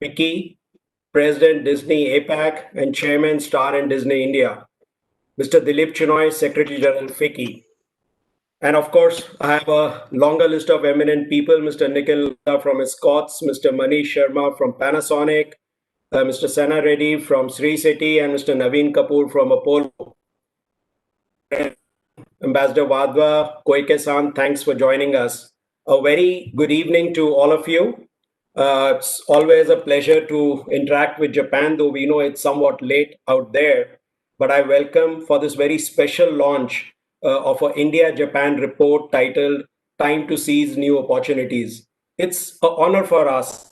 FICCI, President Disney APAC, and Chairman Star and Disney India, Mr. Dilip Chinoy, Secretary General FICCI. And of course, I have a longer list of eminent people, Mr. Nikhil from Scots, Mr. Manish Sharma from Panasonic, Mr. Sana Reddy from Sri City, and Mr. Naveen Kapoor from Apollo. Ambassador Wadhwa, Koike-san, thanks for joining us. A very good evening to all of you. It's always a pleasure to interact with Japan, though we know it's somewhat late out there. But I welcome for this very special launch of an India-Japan report titled Time to Seize New Opportunities. It's an honor for us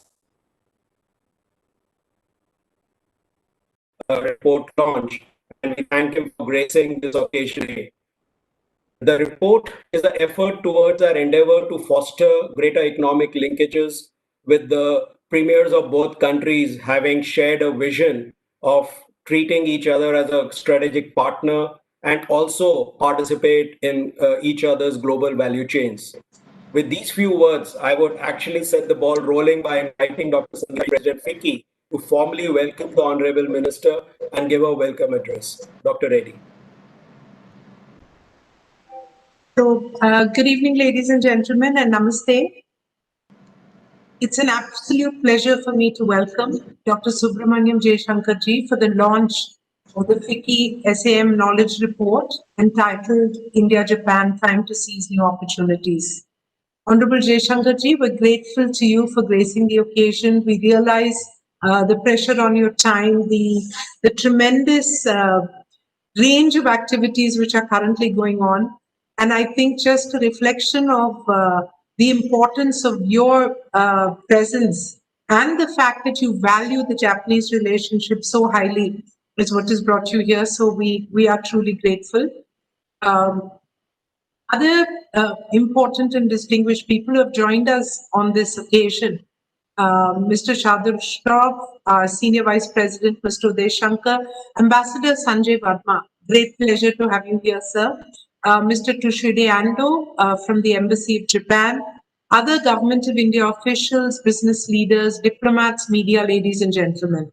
report launch, and we thank him for gracing this occasion. The report is an effort towards our endeavor to foster greater economic linkages with the premiers of both countries having shared a vision of treating each other as a strategic partner and also participate in each other's global value chains. With these few words, I would actually set the ball rolling by inviting Dr. Sandhya, President FICCI, to formally welcome the Honorable Minister and give a welcome address. Dr. Reddy. So, good evening, ladies and gentlemen, and namaste. It's an absolute pleasure for me to welcome Dr. Subramaniam Jay Shankar ji for the launch of the FICCI SAM Knowledge Report entitled India-Japan Time to Seize New Opportunities. Honorable Jay Shankar ji, we're grateful to you for gracing the occasion. We realize the pressure on your time, the tremendous range of activities which are currently going on. And I think just a reflection of the importance of your presence and the fact that you value the Japanese relationship so highly is what has brought you here. So we are truly grateful. Other important and distinguished people who have joined us on this occasion, Mr. Shardul Shroff, our Senior Vice President, Mr. Jay Shankar, Ambassador Sanjay Verma. Great pleasure to have you here, sir. Mr. Tushide Ando from the Embassy of Japan, other Government of India officials, business leaders, diplomats, media, ladies and gentlemen.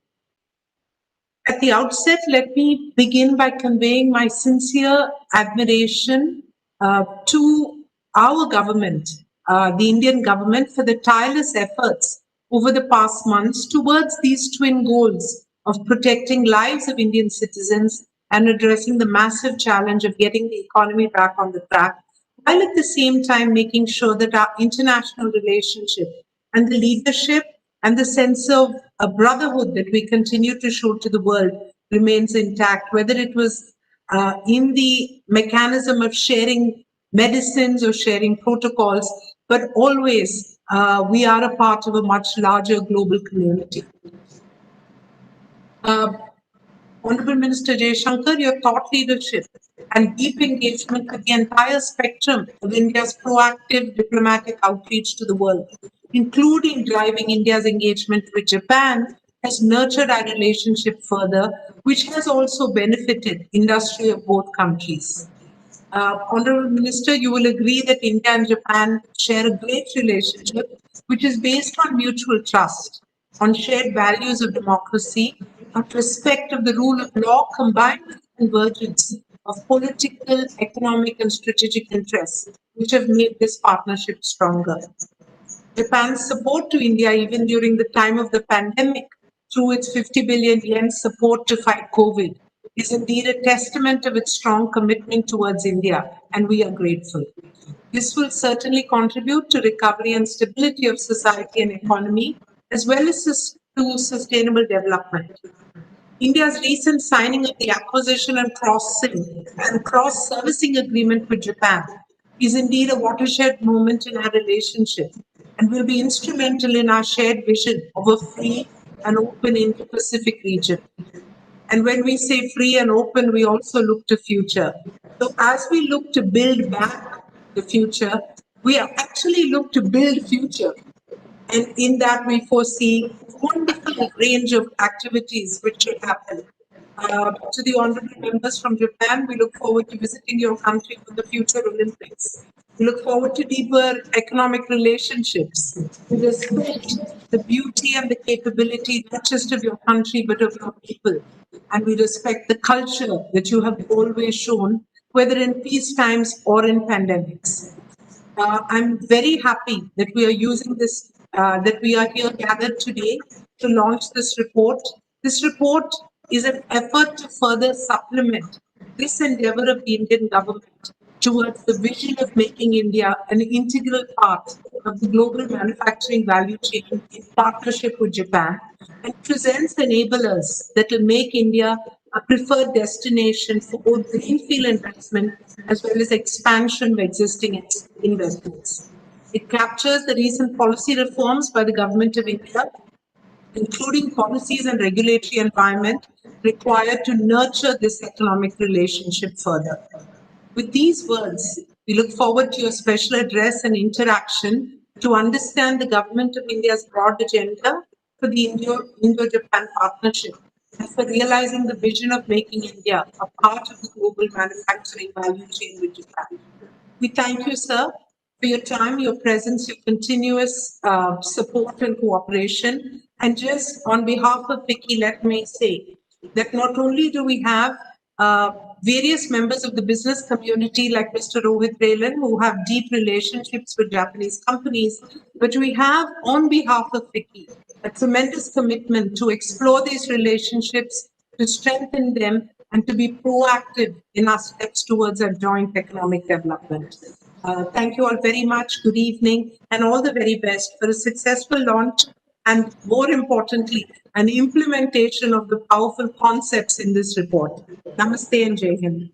At the outset, let me begin by conveying my sincere admiration to our government, the Indian government, for the tireless efforts over the past months towards these twin goals of protecting lives of Indian citizens and addressing the massive challenge of getting the economy back on the track, while at the same time making sure that our international relationship and the leadership and the sense of a brotherhood that we continue to show to the world remains intact, whether it was in the mechanism of sharing medicines or sharing protocols, but always we are a part of a much larger global community. Honorable Minister Jay Shankar, your thought leadership and deep engagement with the entire spectrum of India's proactive diplomatic outreach to the world, including driving India's engagement with Japan, has nurtured our relationship further, which has also benefited industry of both countries. Honorable Minister, you will agree that India and Japan share a great relationship, which is based on mutual trust, on shared values of democracy, on respect of the rule of law, combined with convergence of political, economic, and strategic interests, which have made this partnership stronger. Japan's support to India, even during the time of the pandemic, through its 50 billion yen support to fight COVID, is indeed a testament of its strong commitment towards India, and we are grateful. This will certainly contribute to recovery and stability of society and economy, as well as to sustainable development. India's recent signing of the acquisition and cross-servicing agreement with Japan is indeed a watershed moment in our relationship and will be instrumental in our shared vision of a free and open Indo-Pacific region. And when we say free and open, we also look to future. So as we look to build back the future, we actually look to build future. And in that, we foresee a wonderful range of activities which should happen. To the honorable members from Japan, we look forward to visiting your country for the future Olympics. We look forward to deeper economic relationships. We respect the beauty and the capability not just of your country but of your people. And we respect the culture that you have always shown, whether in peace times or in pandemics. I'm very happy that we are using this, that we are here gathered today to launch this report. This report is an effort to further supplement this endeavor of the Indian government towards the vision of making India an integral part of the global manufacturing value chain in partnership with Japan, and presents enablers that will make India a preferred destination for both greenfield investment as well as expansion of existing investments. It captures the recent policy reforms by the Government of India, including policies and regulatory environment required to nurture this economic relationship further. With these words, we look forward to your special address and interaction to understand the Government of India's broad agenda for the Indo-Japan partnership and for realizing the vision of making India a part of the global manufacturing value chain with Japan. We thank you, sir, for your time, your presence, your continuous support and cooperation. And just on behalf of FICCI, let me say that not only do we have various members of the business community like Mr. Rohit Relan, who have deep relationships with Japanese companies, but we have, on behalf of FICCI, a tremendous commitment to explore these relationships, to strengthen them, and to be proactive in our steps towards our joint economic development. Thank you all very much. Good evening, and all the very best for a successful launch and, more importantly, an implementation of the powerful concepts in this report. Namaste and Jai Hind.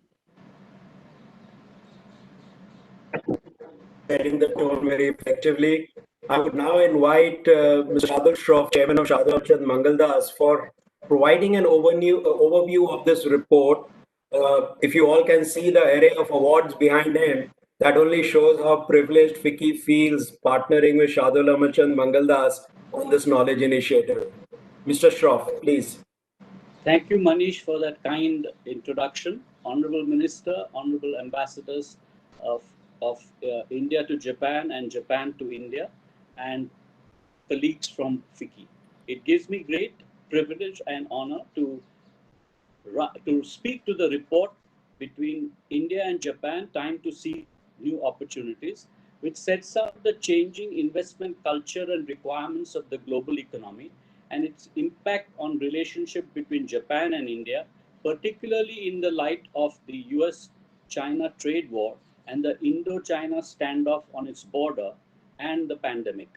Setting the tone very effectively. I would now invite Mr. Shardul Shroff, Chairman of Shardul Chand Mangaldas, for providing an overview of this report. If you all can see the array of awards behind him, that only shows how privileged FICCI feels partnering with Shardul Amarchand Mangaldas on this knowledge initiative. Mr. Shroff, please. Thank you, Manish, for that kind introduction. Honorable Minister, Honorable Ambassadors of India to Japan and Japan to India, and colleagues from FICCI. It gives me great privilege and honor to speak to the report between India and Japan, Time to See New Opportunities, which sets out the changing investment culture and requirements of the global economy and its impact on relationship between Japan and India, particularly in the light of the US-China trade war and the Indo-China standoff on its border and the pandemic.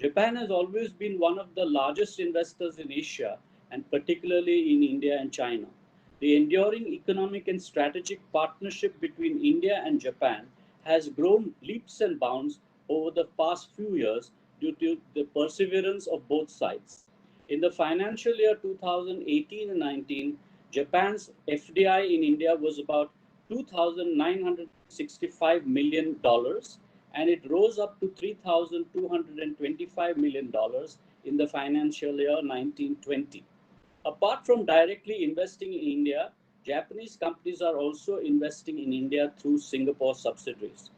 Japan has always been one of the largest investors in Asia, and particularly in India and China. The enduring economic and strategic partnership between India and Japan has grown leaps and bounds over the past few years due to the perseverance of both sides. In the financial year 2018 and 19, Japan's FDI in India was about $2,965 million, and it rose up to $3,225 million in the financial year 1920. Apart from directly investing in India, Japanese companies are also investing in India through Singapore subsidiaries.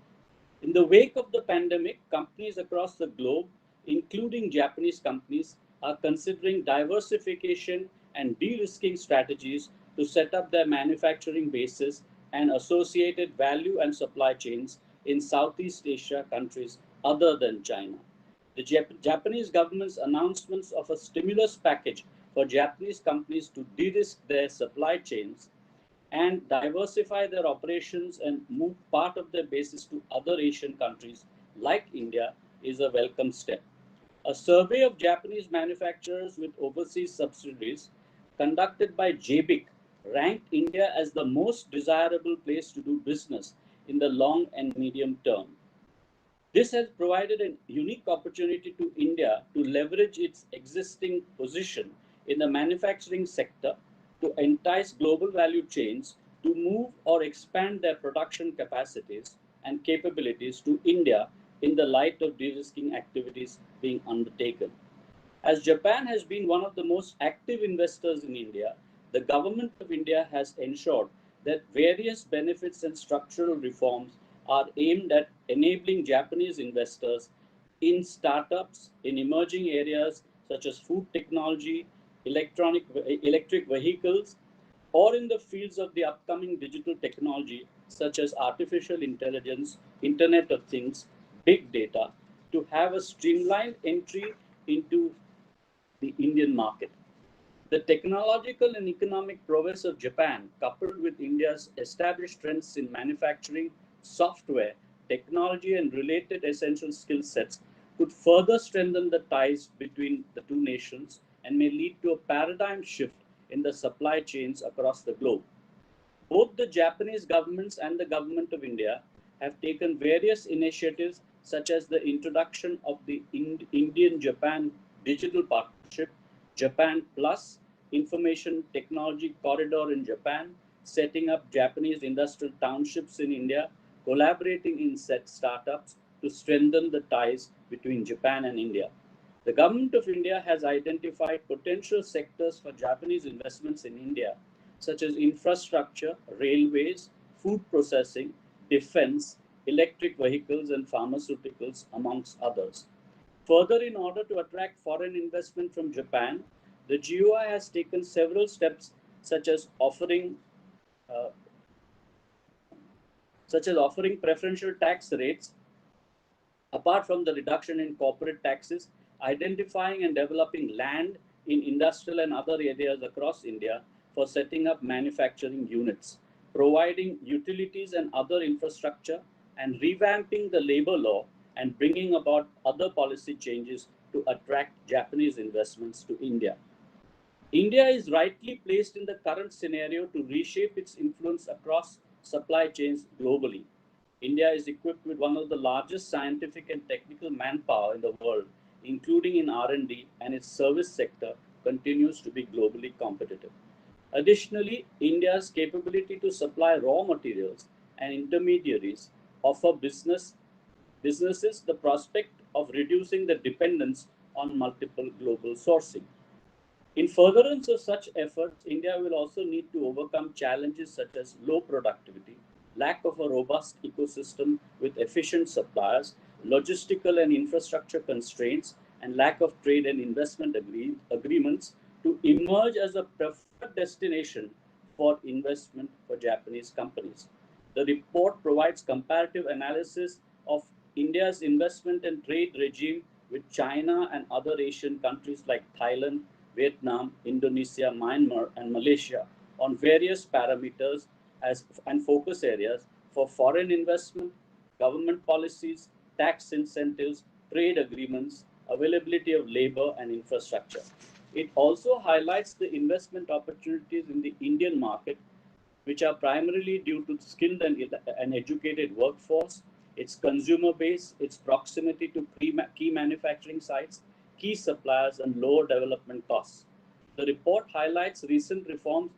In the wake of the pandemic, companies across the globe, including Japanese companies, are considering diversification and de-risking strategies to set up their manufacturing bases and associated value and supply chains in Southeast Asia countries other than China. The Japanese government's announcements of a stimulus package for Japanese companies to de-risk their supply chains and diversify their operations and move part of their bases to other Asian countries like India is a welcome step. A survey of Japanese manufacturers with overseas subsidiaries conducted by JBIC ranked India as the most desirable place to do business in the long and medium term. This has provided a unique opportunity to India to leverage its existing position in the manufacturing sector to entice global value chains to move or expand their production capacities and capabilities to India in the light of de-risking activities being undertaken. As Japan has been one of the most active investors in India, the government of India has ensured that various benefits and structural reforms are aimed at enabling Japanese investors in startups in emerging areas such as food technology, electric vehicles, or in the fields of the upcoming digital technology such as artificial intelligence, Internet of Things, big data, to have a streamlined entry into the Indian market. The technological and economic prowess of Japan, coupled with India's established strengths in manufacturing, software, technology, and related essential skill sets, could further strengthen the ties between the two nations and may lead to a paradigm shift in the supply chains across the globe. Both the Japanese governments and the government of India have taken various initiatives, such as the introduction of the Indian Japan Digital Partnership, Japan Plus, Information Technology Corridor in Japan, setting up Japanese industrial townships in India, collaborating in set startups to strengthen the ties between Japan and India. The government of India has identified potential sectors for Japanese investments in India, such as infrastructure, railways, food processing, defense, electric vehicles, and pharmaceuticals, amongst others. Further, in order to attract foreign investment from Japan, the GOI has taken several steps, such as offering uh, preferential tax rates. Apart from the reduction in corporate taxes, identifying and developing land in industrial and other areas across India for setting up manufacturing units, providing utilities and other infrastructure, and revamping the labor law and bringing about other policy changes to attract Japanese investments to India. India is rightly placed in the current scenario to reshape its influence across supply chains globally. India is equipped with one of the largest scientific and technical manpower in the world, including in R&D, and its service sector continues to be globally competitive. Additionally, India's capability to supply raw materials and intermediaries offer businesses the prospect of reducing the dependence on multiple global sourcing. In furtherance of such efforts, India will also need to overcome challenges such as low productivity, lack of a robust ecosystem with efficient suppliers, logistical and infrastructure constraints, and lack of trade and investment agreements to emerge as a preferred destination for investment for Japanese companies. The report provides comparative analysis of India's investment and trade regime with China and other Asian countries like Thailand, Vietnam, Indonesia, Myanmar, and Malaysia on various parameters and focus areas for foreign investment, government policies, tax incentives, trade agreements, availability of labor, and infrastructure. It also highlights the investment opportunities in the Indian market, which are primarily due to skilled and educated workforce, its consumer base, its proximity to key manufacturing sites, key suppliers, and lower development costs. The report highlights recent reforms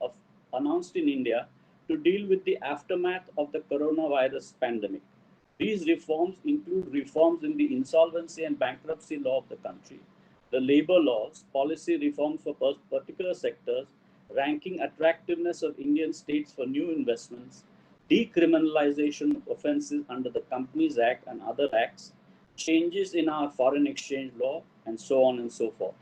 announced in India to deal with the aftermath of the coronavirus pandemic. These reforms include reforms in the insolvency and bankruptcy law of the country, the labor laws, policy reforms for particular sectors, ranking attractiveness of Indian states for new investments, decriminalization of offenses under the Companies Act and other acts, changes in our foreign exchange law, and so on and so forth.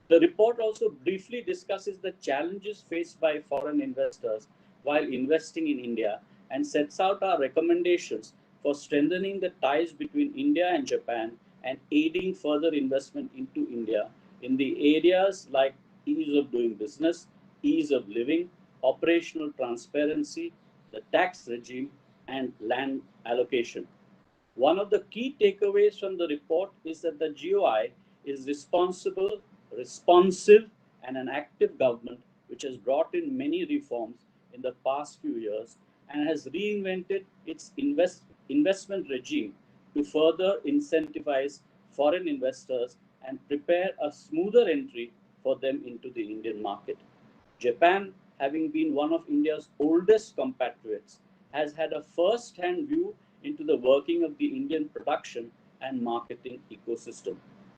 The report also briefly discusses the challenges faced by foreign investors while investing in India and sets out our recommendations for strengthening the ties between India and Japan and aiding further investment into India in the areas like ease of doing business, ease of living, operational transparency, the tax regime, and land allocation. One of the key takeaways from the report is that the GOI is responsive, and an active government which has brought in many reforms in the past few years and has reinvented its investment regime to further incentivize foreign investors and prepare a smoother entry for them into the Indian market. Japan, having been one of India's oldest compatriots, has had a first-hand view into the working of the Indian production and marketing ecosystem.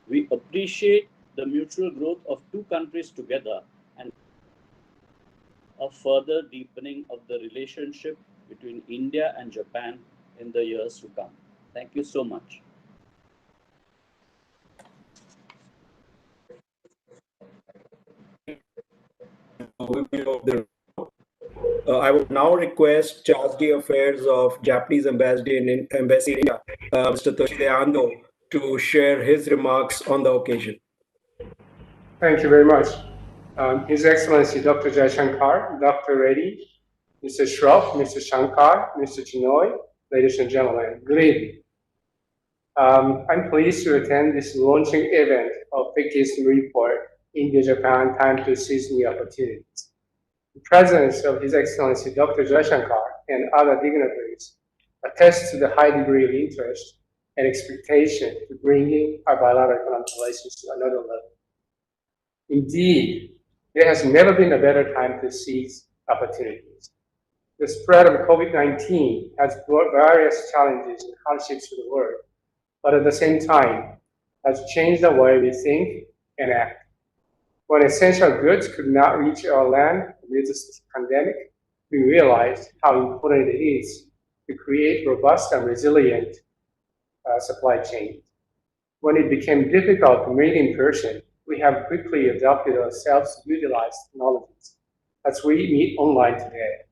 We appreciate the mutual growth of two countries together and a further deepening of the relationship between India and Japan in the years to come. Thank you so much. I would now request Charge d'Affaires of Japanese Embassy in India, Mr. Toshide Ando, to share his remarks on the occasion. Thank you very much. His Excellency Dr. Jay Shankar, Dr. Reddy, Mr. Shroff, Mr. Shankar, Mr. Chinoy, ladies and gentlemen, good evening. I'm pleased to attend this launching event of FICCI's report, India-Japan Time to Seize New Opportunities. The presence of His Excellency Dr. Jay Shankar and other dignitaries attests to the high degree of interest and expectation to bringing our bilateral economic relations to another level. Indeed, there has never been a better time to seize opportunities. The spread of COVID-19 has brought various challenges and hardships to the world, but at the same time has changed the way we think and act. When essential goods could not reach our land amid this pandemic, we realized how important it is to create robust and resilient supply chains. When it became difficult to meet in person, we have quickly adapted ourselves to utilize technologies as we meet online today.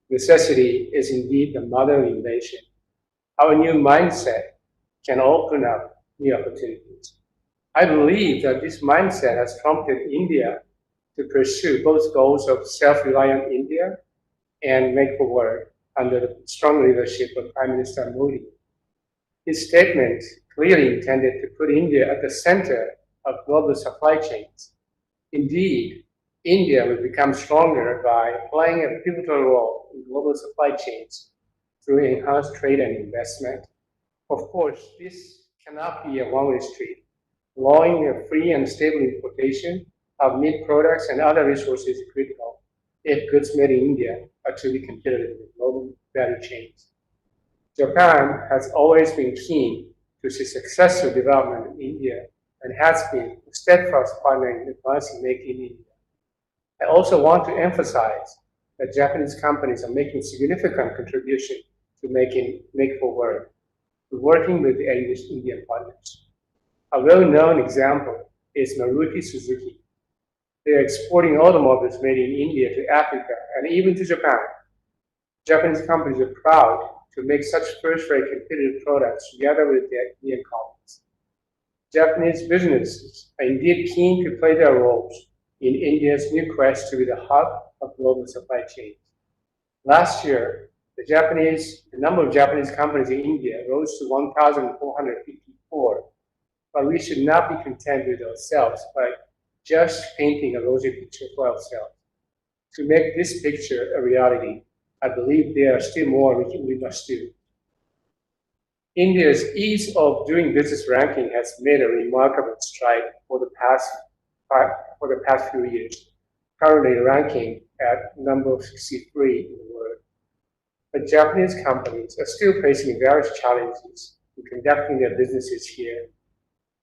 Necessity is indeed the mother of innovation. Our new mindset can open up new opportunities. I believe that this mindset has prompted India to pursue both goals of self-reliant India and make forward under the strong leadership of Prime Minister Modi. His statement clearly intended to put India at the center of global supply chains. Indeed, India will become stronger by playing a pivotal role in global supply chains through enhanced trade and investment. Of course, this cannot be a one-way street. Allowing a free and stable importation of meat products and other resources is critical if goods made in India are to be competitive with global value chains. Japan has always been keen to see successful development in India and has been a steadfast partner in advancing Make in India. I also want to emphasize that Japanese companies are making significant contribution to Make Forward, to working with the Indian partners. A well-known example is Maruti Suzuki. They are exporting automobiles made in India to Africa and even to Japan. Japanese companies are proud to make such first-rate competitive products together with their Indian colleagues. Japanese businesses are indeed keen to play their roles in India's new quest to be the hub of global supply chains. Last year, the number of Japanese companies in India rose to 1,454. But we should not be content with ourselves by just painting a rosy picture for ourselves. To make this picture a reality, I believe there are still more we must do. India's ease of doing business ranking has made a remarkable stride for the past few years, currently ranking at number 63 in the world. But Japanese companies are still facing various challenges in conducting their businesses here.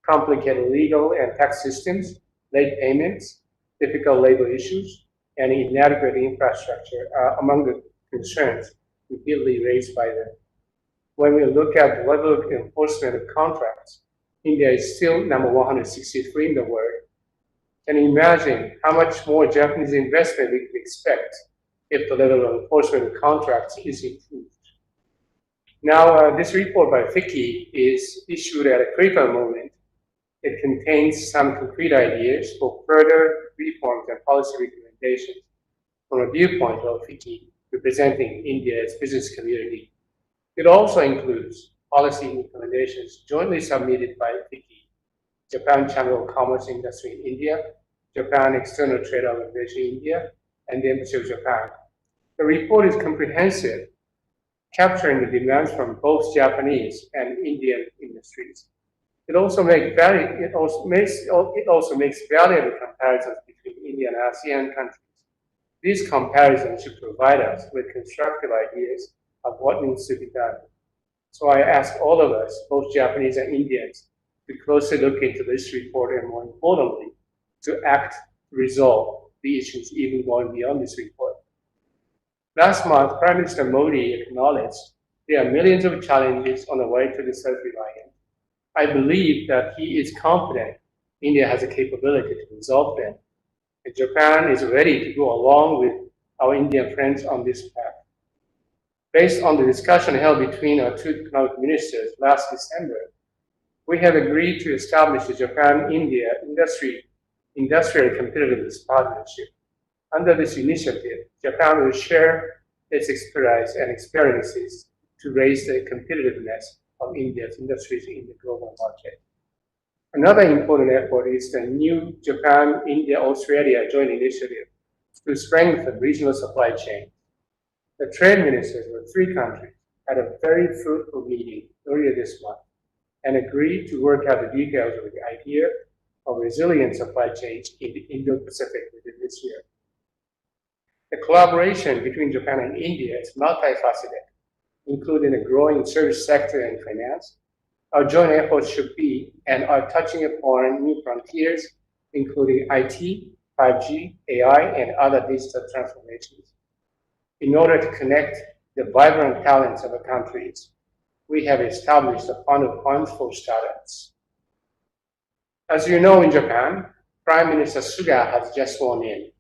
Complicated legal and tax systems, late payments, difficult labor issues, and inadequate infrastructure are among the concerns repeatedly raised by them. When we look at the level of enforcement of contracts, India is still number 163 in the world. Can you imagine how much more Japanese investment we could expect if the level of enforcement of contracts is improved? Now, this report by FICCI is issued at a critical moment. It contains some concrete ideas for further reforms and policy recommendations from a viewpoint of FICCI representing India's business community. It also includes policy recommendations jointly submitted by FICCI, Japan Chamber of Commerce Industry in India, Japan External Trade Organization India, and the Embassy of Japan. The report is comprehensive, capturing the demands from both Japanese and Indian industries. It also makes valuable comparisons between India and ASEAN countries. These comparisons should provide us with constructive ideas of what needs to be done. So I ask all of us, both Japanese and Indians, to closely look into this report and, more importantly, to act to resolve the issues even going beyond this report. Last month, Prime Minister Modi acknowledged There are millions of challenges on the way to the self-reliance. I believe that he is confident India has the capability to resolve them. And Japan is ready to go along with our Indian friends on this path. Based on the discussion held between our two economic ministers last December, we have agreed to establish the Japan-India Industrial Competitiveness Partnership. Under this initiative, Japan will share its experience and experiences to raise the competitiveness of India's industries in the global market. Another important effort is the new Japan-India-Australia joint initiative to strengthen regional supply chains. The trade ministers of the three countries had a very fruitful meeting earlier this month and agreed to work out the details of the idea of resilient supply chains in the Indo-Pacific within this year. The collaboration between Japan and India is multifaceted, including a growing service sector and finance. Our joint efforts should be and are touching upon new frontiers, including IT, 5G, AI, and other digital transformations. In order to connect the vibrant talents of the countries, we have established a fund of funds for startups. As you know, in Japan, Prime Minister Suga has just sworn in.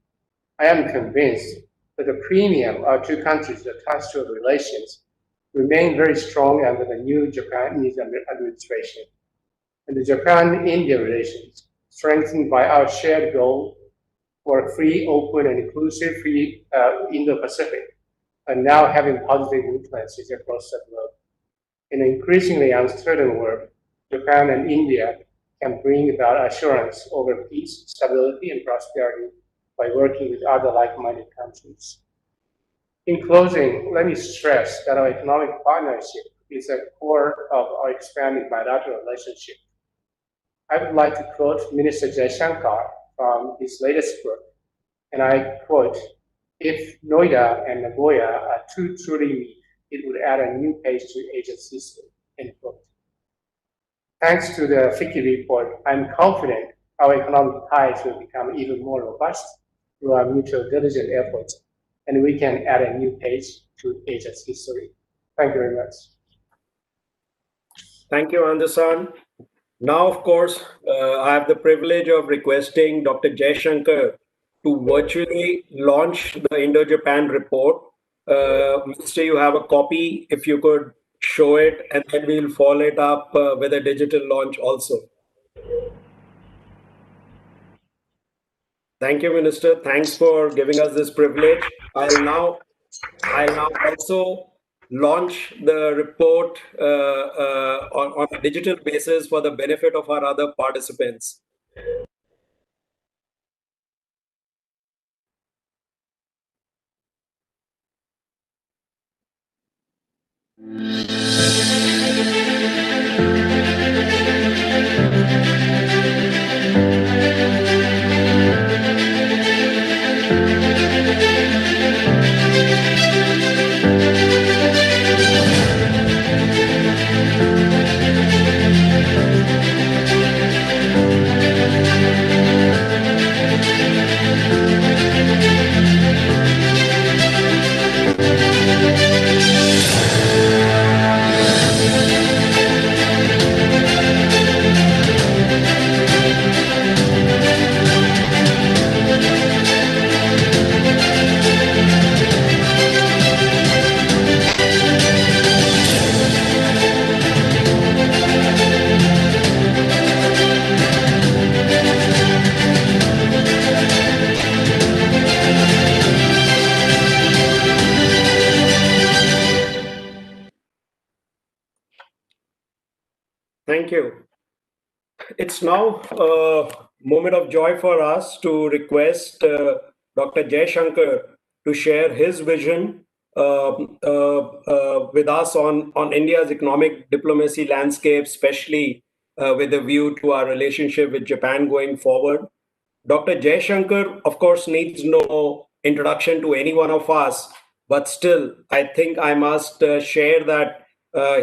I am convinced that the premium our two countries attach to relations remain very strong under the new Japanese administration. And the Japan-India relations, strengthened by our shared goal for a free, open, and inclusive Indo-Pacific, are now having positive influences across the globe. In an increasingly uncertain world, Japan and India can bring about assurance over peace, stability, and prosperity by working with other like-minded countries. In closing, let me stress that our economic partnership is a core of our expanding bilateral relationship. I would like to quote Minister Jay Shankar from his latest book, and I quote, "If Noida and Nagoya are to truly meet, it would add a new page to Asia's history," end quote. Thanks to the FICCI report, I'm confident our economic ties will become even more robust through our mutual diligent efforts, and we can add a new page to Asia's history. Thank you very much. Thank you, Anderson. Now, of course, I have the privilege of requesting Dr. Jay Shankar to virtually launch the Indo-Japan report. Mr. You have a copy, if you could show it, and then we'll follow it up with a digital launch also. Thank you, Minister. Thanks for giving us this privilege. I'll now also launch the report on a digital basis for the benefit of our other participants. Thank you. It's now a moment of joy for us to request Dr. Jay Shankar to share his vision with us on India's economic diplomacy landscape, especially with a view to our relationship with Japan going forward. Dr. Jay Shankar, of course, needs no introduction to any one of us, but still, I think I must share that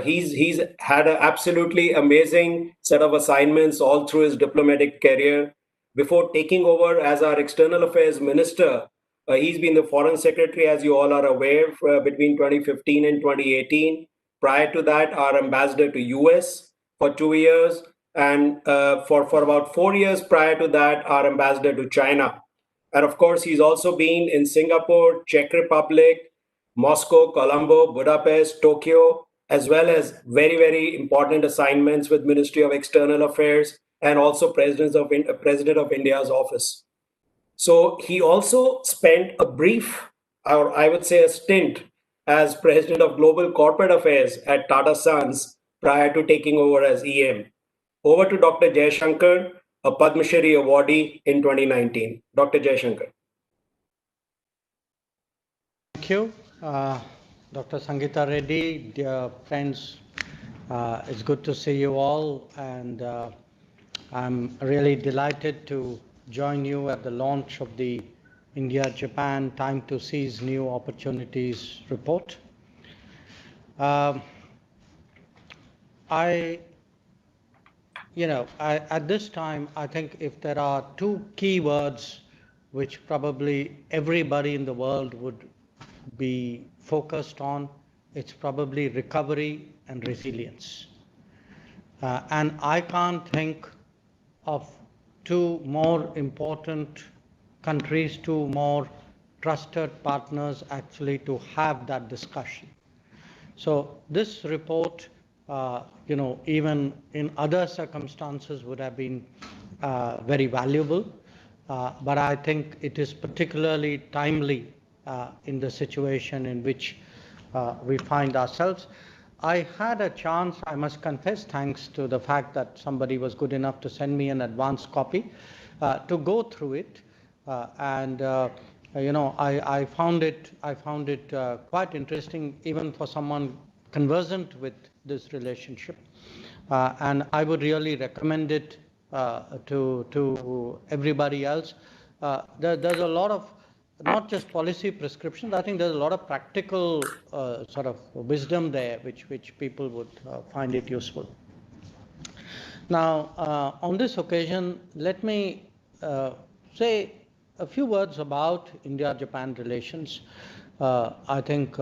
he's had an absolutely amazing set of assignments all through his diplomatic career. Before taking over as our External Affairs Minister, he's been the Foreign Secretary, as you all are aware, between 2015 and 2018. Prior to that, our ambassador to US for 2 years. And for about 4 years prior to that, our ambassador to China. And of course, he's also been in Singapore, Czech Republic, Moscow, Colombo, Budapest, Tokyo, as well as very, very important assignments with Ministry of External Affairs and also President of India's office. So he also spent a brief, or I would say a stint, as President of Global Corporate Affairs at Tata Sons prior to taking over as EM. Over to Dr. Jay Shankar, a Padma Shri awardee in 2019. Dr. Jay Shankar. Thank you, Dr. Sangeeta Reddy, dear friends. It's good to see you all, and I'm really delighted to join you at the launch of the India-Japan Time to Seize New Opportunities report. At this time, I think if there are two key words which probably everybody in the world would be focused on, it's probably recovery and resilience. And I can't think of two more important countries, two more trusted partners actually to have that discussion. So this report, even in other circumstances would have been very valuable, but I think it is particularly timely in the situation in which we find ourselves. I had a chance, I must confess, thanks to the fact that somebody was good enough to send me an advance copy, to go through it, and I found it quite interesting, even for someone conversant with this relationship, and I would really recommend it to everybody else. There's a lot of not just policy prescriptions. I think there's a lot of practical sort of wisdom there, which people would find it useful. Now, on this occasion, let me say a few words about India-Japan relations. I think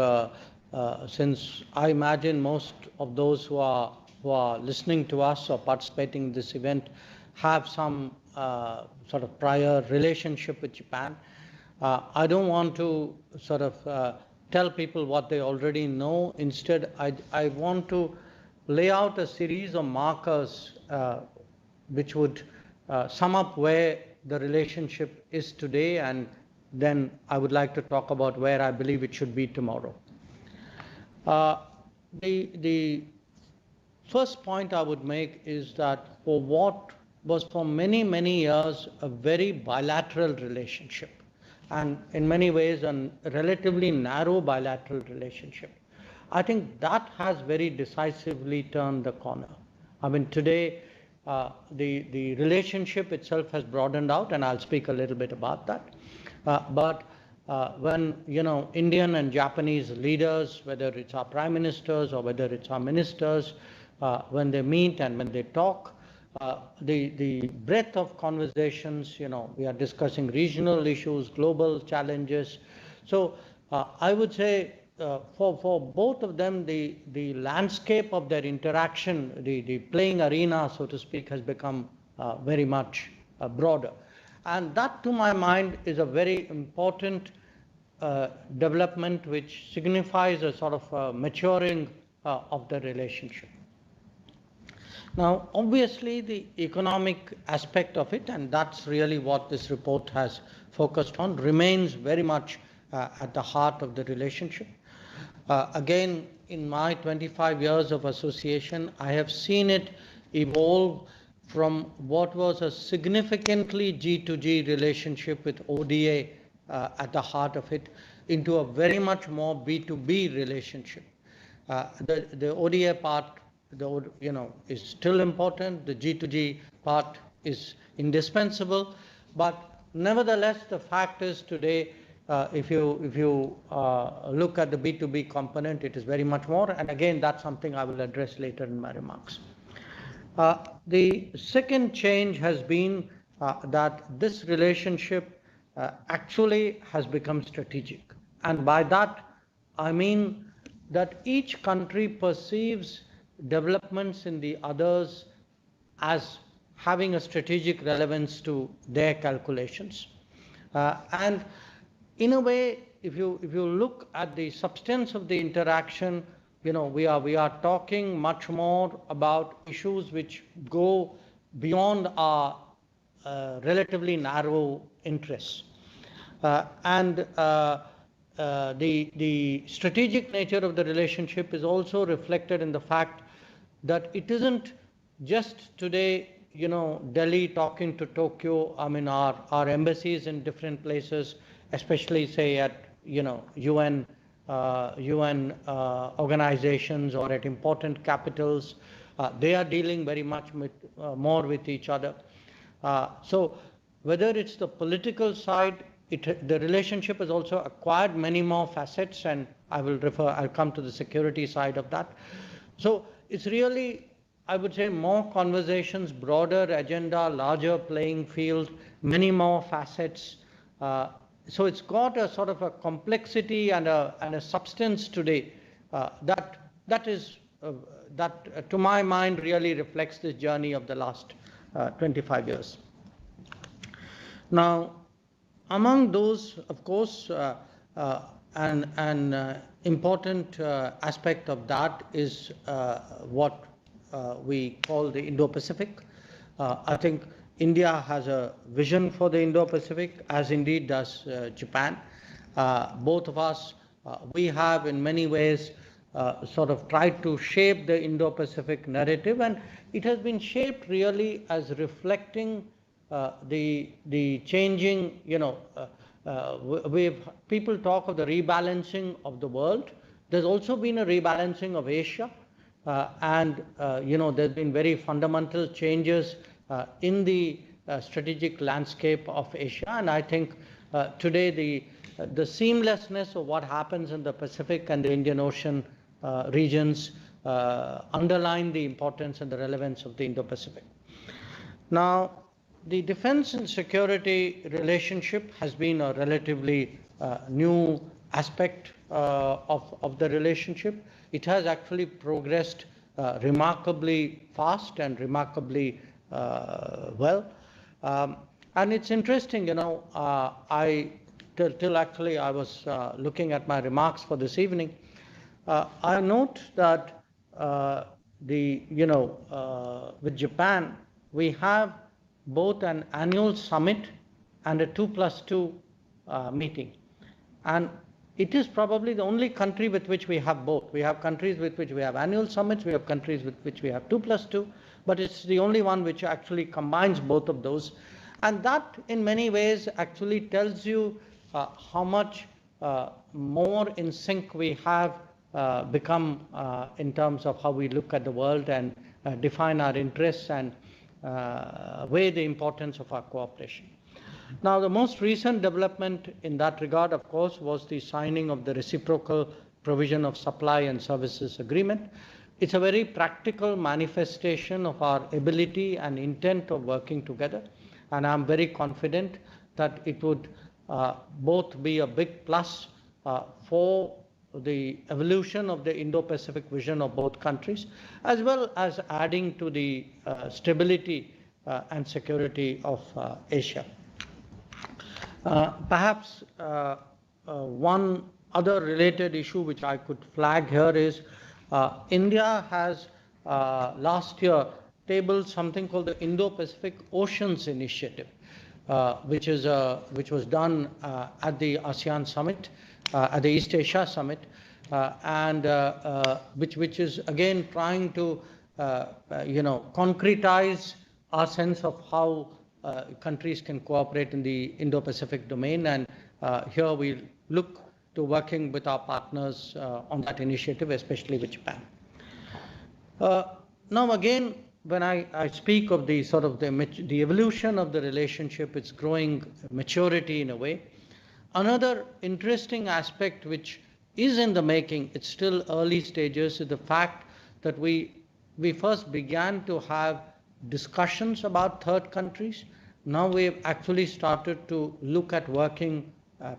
since I imagine most of those who are listening to us or participating in this event have some sort of prior relationship with Japan, I don't want to sort of tell people what they already know. Instead, I want to lay out a series of markers which would sum up where the relationship is today, and then I would like to talk about where I believe it should be tomorrow. The first point I would make is that for what was for many, many years a very bilateral relationship, and in many ways a relatively narrow bilateral relationship, I think that has very decisively turned the corner. I mean, today the relationship itself has broadened out, and I'll speak a little bit about that. But when Indian and Japanese leaders, whether it's our prime ministers or whether it's our ministers, when they meet and when they talk, the breadth of conversations, we are discussing regional issues, global challenges. So I would say for both of them, the landscape of their interaction, the playing arena, so to speak, has become very much broader. And that, to my mind, is a very important development which signifies a sort of maturing of the relationship. Now, obviously, the economic aspect of it, and that's really what this report has focused on, remains very much at the heart of the relationship. Again, in my 25 years of association, I have seen it evolve from what was a significantly G2G relationship with ODA at the heart of it into a very much more B2B relationship. The ODA part, is still important. The G2G part is indispensable, but nevertheless, the fact is today, if you look at the B2B component, it is very much more. And again, that's something I will address later in my remarks. The second change has been that this relationship actually has become strategic. And by that, I mean that each country perceives developments in the others as having a strategic relevance to their calculations. And in a way, if you look at the substance of the interaction, we are talking much more about issues which go beyond our relatively narrow interests. The strategic nature of the relationship is also reflected in the fact that it isn't just today, Delhi talking to Tokyo. I mean, our embassies in different places, especially say at UN organizations or at important capitals, they are dealing very much more with each other. So whether it's the political side, the relationship has also acquired many more facets, and I'll come to the security side of that. So it's really, I would say, more conversations, broader agenda, larger playing field, many more facets. So it's got a sort of a complexity and a substance today that to my mind really reflects this journey of the last 25 years. Now, among those, of course, an important aspect of that is what we call the Indo-Pacific. I think India has a vision for the Indo-Pacific, as indeed does Japan. Both of us, we have in many ways sort of tried to shape the Indo-Pacific narrative, and it has been shaped really as reflecting the changing, people talk of the rebalancing of the world. There's also been a rebalancing of Asia, and there's been very fundamental changes in the strategic landscape of Asia. And I think today the seamlessness of what happens in the Pacific and the Indian Ocean regions underline the importance and the relevance of the Indo-Pacific. Now, the defense and security relationship has been a relatively new aspect of the relationship. It has actually progressed remarkably fast and remarkably well. And it's interesting, till actually I was looking at my remarks for this evening. I note that with Japan, we have both an annual summit and a 2+2 meeting. And it is probably the only country with which we have both. We have countries with which we have annual summits, we have countries with which we have 2+2, but it's the only one which actually combines both of those. And that in many ways actually tells you how much more in sync we have become in terms of how we look at the world and define our interests and weigh the importance of our cooperation. Now, the most recent development in that regard, of course, was the signing of the Reciprocal Provision of Supply and Services Agreement. It's a very practical manifestation of our ability and intent of working together, and I'm very confident that it would both be a big plus for the evolution of the Indo-Pacific vision of both countries, as well as adding to the stability and security of Asia. Perhaps one other related issue which I could flag here is India has last year tabled something called the Indo-Pacific Oceans Initiative, which was done at the ASEAN Summit, at the East Asia Summit, and which is again trying to concretize our sense of how countries can cooperate in the Indo-Pacific domain. And here we look to working with our partners on that initiative, especially with Japan. Now again, when I speak of the sort of the evolution of the relationship, its growing maturity in a way. Another interesting aspect which is in the making, it's still early stages, is the fact that we first began to have discussions about third countries. Now we have actually started to look at working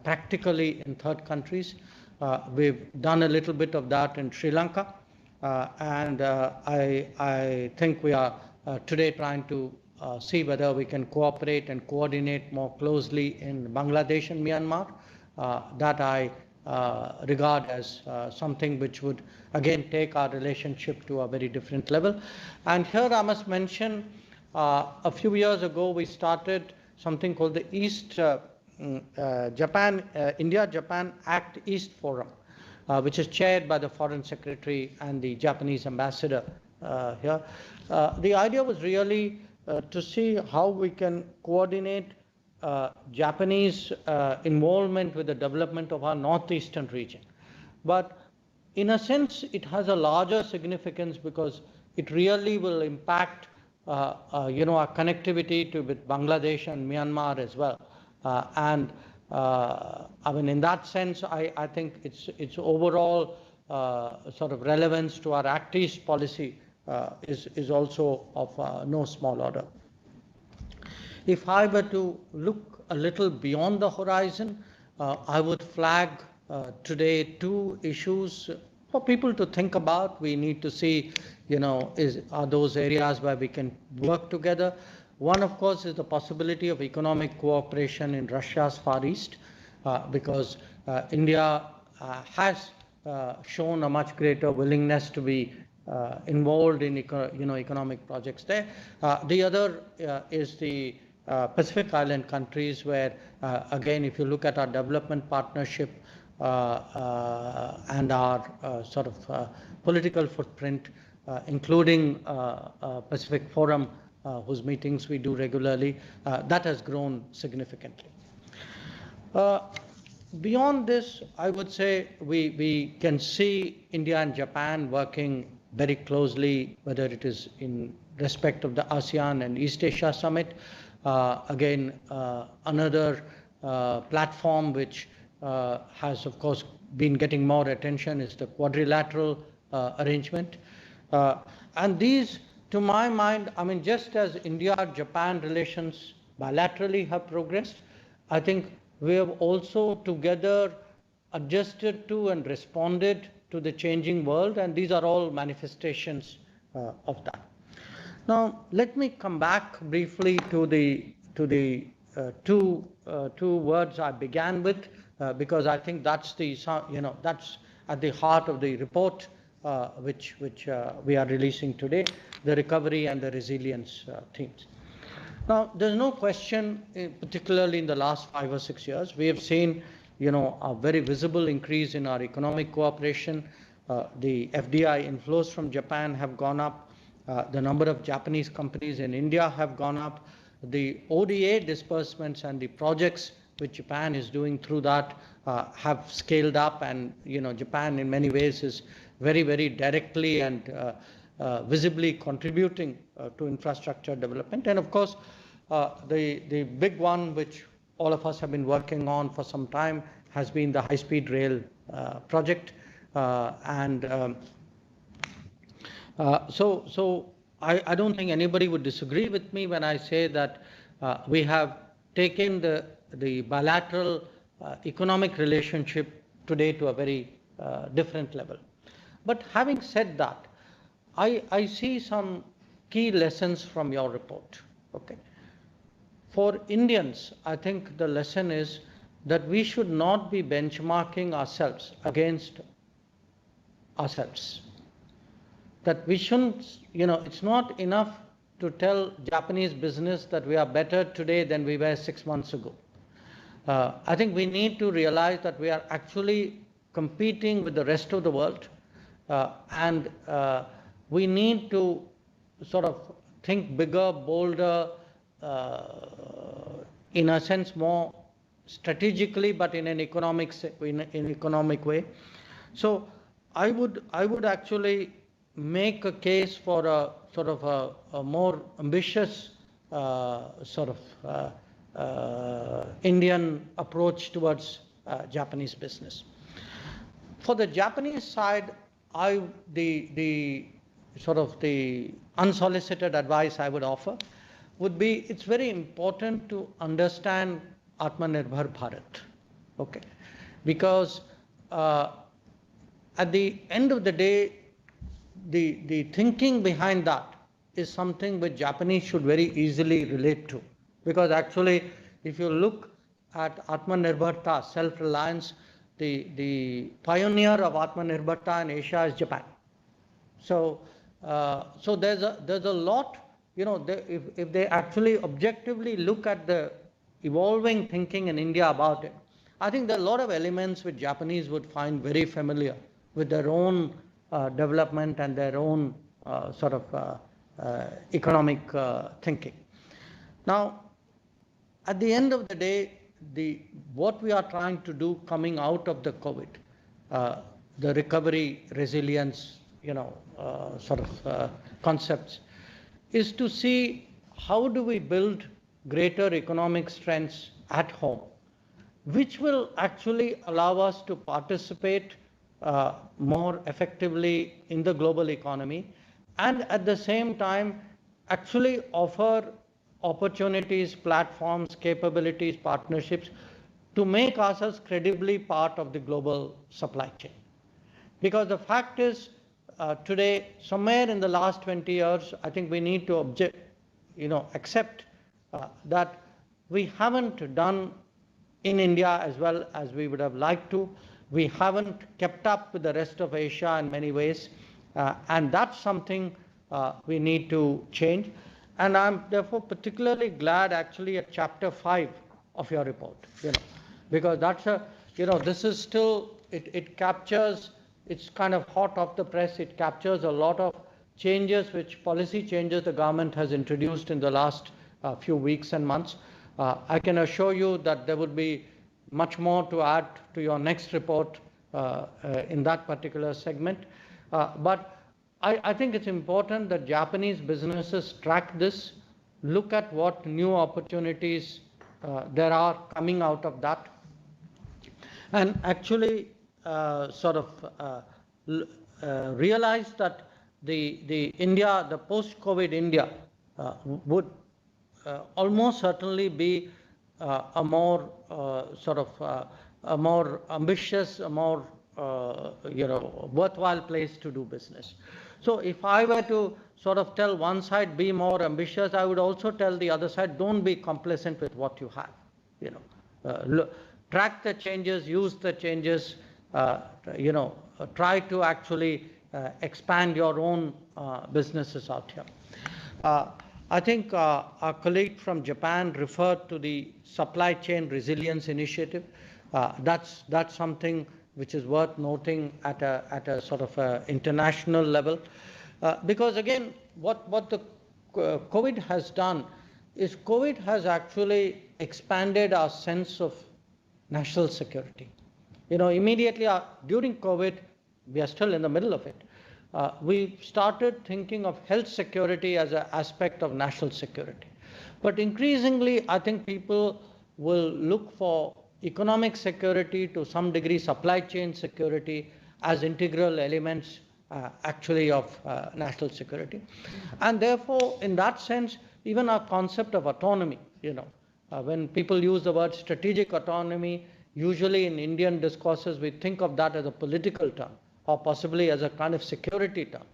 practically in third countries. We've done a little bit of that in Sri Lanka, and I think we are today trying to see whether we can cooperate and coordinate more closely in Bangladesh and Myanmar. That I regard as something which would again take our relationship to a very different level. And here I must mention, a few years ago we started something called the India-Japan Act East Forum, which is chaired by the Foreign Secretary and the Japanese ambassador here. The idea was really to see how we can coordinate Japanese involvement with the development of our northeastern region. But in a sense, it has a larger significance because it really will impact our connectivity with Bangladesh and Myanmar as well. I mean, in that sense, I think its overall sort of relevance to our Act East policy is also of no small order. If I were to look a little beyond the horizon, I would flag today two issues for people to think about. We need to see, are those areas where we can work together. One, of course, is the possibility of economic cooperation in Russia's Far East, because India has shown a much greater willingness to be involved in economic projects there. The other is the Pacific Island countries, where again, if you look at our development partnership and our sort of political footprint, including Pacific Forum, whose meetings we do regularly, that has grown significantly. Beyond this, I would say we can see India and Japan working very closely, whether it is in respect of the ASEAN and East Asia Summit. Again, another platform which has, of course, been getting more attention is the quadrilateral arrangement. And these, to my mind, I mean, just as India-Japan relations bilaterally have progressed, I think we have also together adjusted to and responded to the changing world, and these are all manifestations of that. Now, let me come back briefly to the two words I began with, because I think that's that's at the heart of the report which we are releasing today, the recovery and the resilience themes. Now, there's no question, particularly in the last 5 or 6 years, we have seen a very visible increase in our economic cooperation. The FDI inflows from Japan have gone up. The number of Japanese companies in India have gone up. The ODA disbursements and the projects which Japan is doing through that have scaled up, and Japan in many ways is very, very directly and visibly contributing to infrastructure development. And of course, the big one which all of us have been working on for some time has been the high-speed rail project. So I don't think anybody would disagree with me when I say that we have taken the bilateral economic relationship today to a very different level. But having said that, I see some key lessons from your report. Okay. For Indians, I think the lesson is that we should not be benchmarking ourselves against ourselves. That we shouldn't, it's not enough to tell Japanese business that we are better today than we were 6 months ago. I think we need to realize that we are actually competing with the rest of the world, and we need to sort of think bigger, bolder, in a sense more strategically, but in an economic way. So I would actually make a case for a sort of a more ambitious sort of Indian approach towards Japanese business. For the Japanese side, the unsolicited advice I would offer would be, it's very important to understand Atmanirbhar Bharat, okay? Because at the end of the day, the thinking behind that is something which Japanese should very easily relate to. Because actually, if you look at Atmanirbharta, self-reliance, the pioneer of Atmanirbharta in Asia is Japan. So, so there's a lot, if they actually objectively look at the evolving thinking in India about it, I think there are a lot of elements which Japanese would find very familiar with their own development and their own sort of economic thinking. Now, at the end of the day, what we are trying to do coming out of the COVID, the recovery, resilience, sort of concepts, is to see how do we build greater economic strengths at home, which will actually allow us to participate more effectively in the global economy, and at the same time actually offer opportunities, platforms, capabilities, partnerships to make ourselves credibly part of the global supply chain. Because the fact is, today, somewhere in the last 20 years, I think we need to accept that we haven't done in India as well as we would have liked to. We haven't kept up with the rest of Asia in many ways, and that's something we need to change. And I'm therefore particularly glad actually at chapter 5 of your report, because that's this is still, it captures, it's kind of hot off the press, it captures a lot of changes, policy changes the government has introduced in the last few weeks and months. I can assure you that there would be much more to add to your next report in that particular segment. But I think it's important that Japanese businesses track this, look at what new opportunities there are coming out of that, and actually sort of realize that the India, the post-COVID India would almost certainly be a more sort of a more ambitious, a more worthwhile place to do business. So if I were to sort of tell one side be more ambitious, I would also tell the other side don't be complacent with what you have. Track the changes, use the changes, try to actually expand your own businesses out here. I think our colleague from Japan referred to the supply chain resilience initiative. That's something which is worth noting at a sort of international level, because again, what the COVID has done is COVID has actually expanded our sense of national security. Immediately during COVID, we are still in the middle of it. We started thinking of health security as an aspect of national security. But increasingly, I think people will look for economic security, to some degree supply chain security, as integral elements actually of national security. And therefore, in that sense, even our concept of autonomy, when people use the word strategic autonomy, usually in Indian discourses, we think of that as a political term, or possibly as a kind of security term.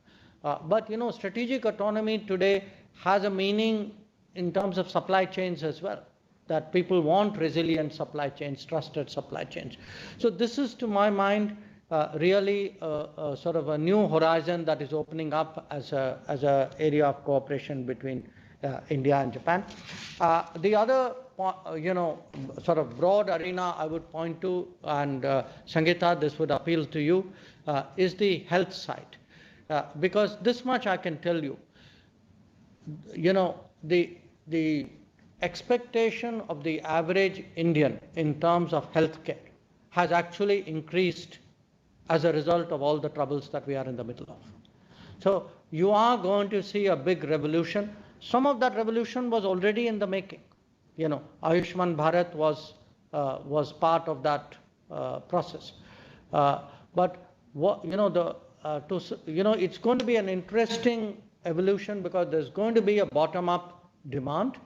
But strategic autonomy today has a meaning in terms of supply chains as well, that people want resilient supply chains, trusted supply chains. So this is, to my mind, really sort of a new horizon that is opening up as a area of cooperation between India and Japan. The other sort of broad arena I would point to, and Sangeeta, this would appeal to you, is the health side. Because this much I can tell you, the expectation of the average Indian in terms of healthcare has actually increased as a result of all the troubles that we are in the middle of. So you are going to see a big revolution. Some of that revolution was already in the making. Ayushman Bharat was part of that process. But it's going to be an interesting evolution, because there's going to be a bottom-up demand,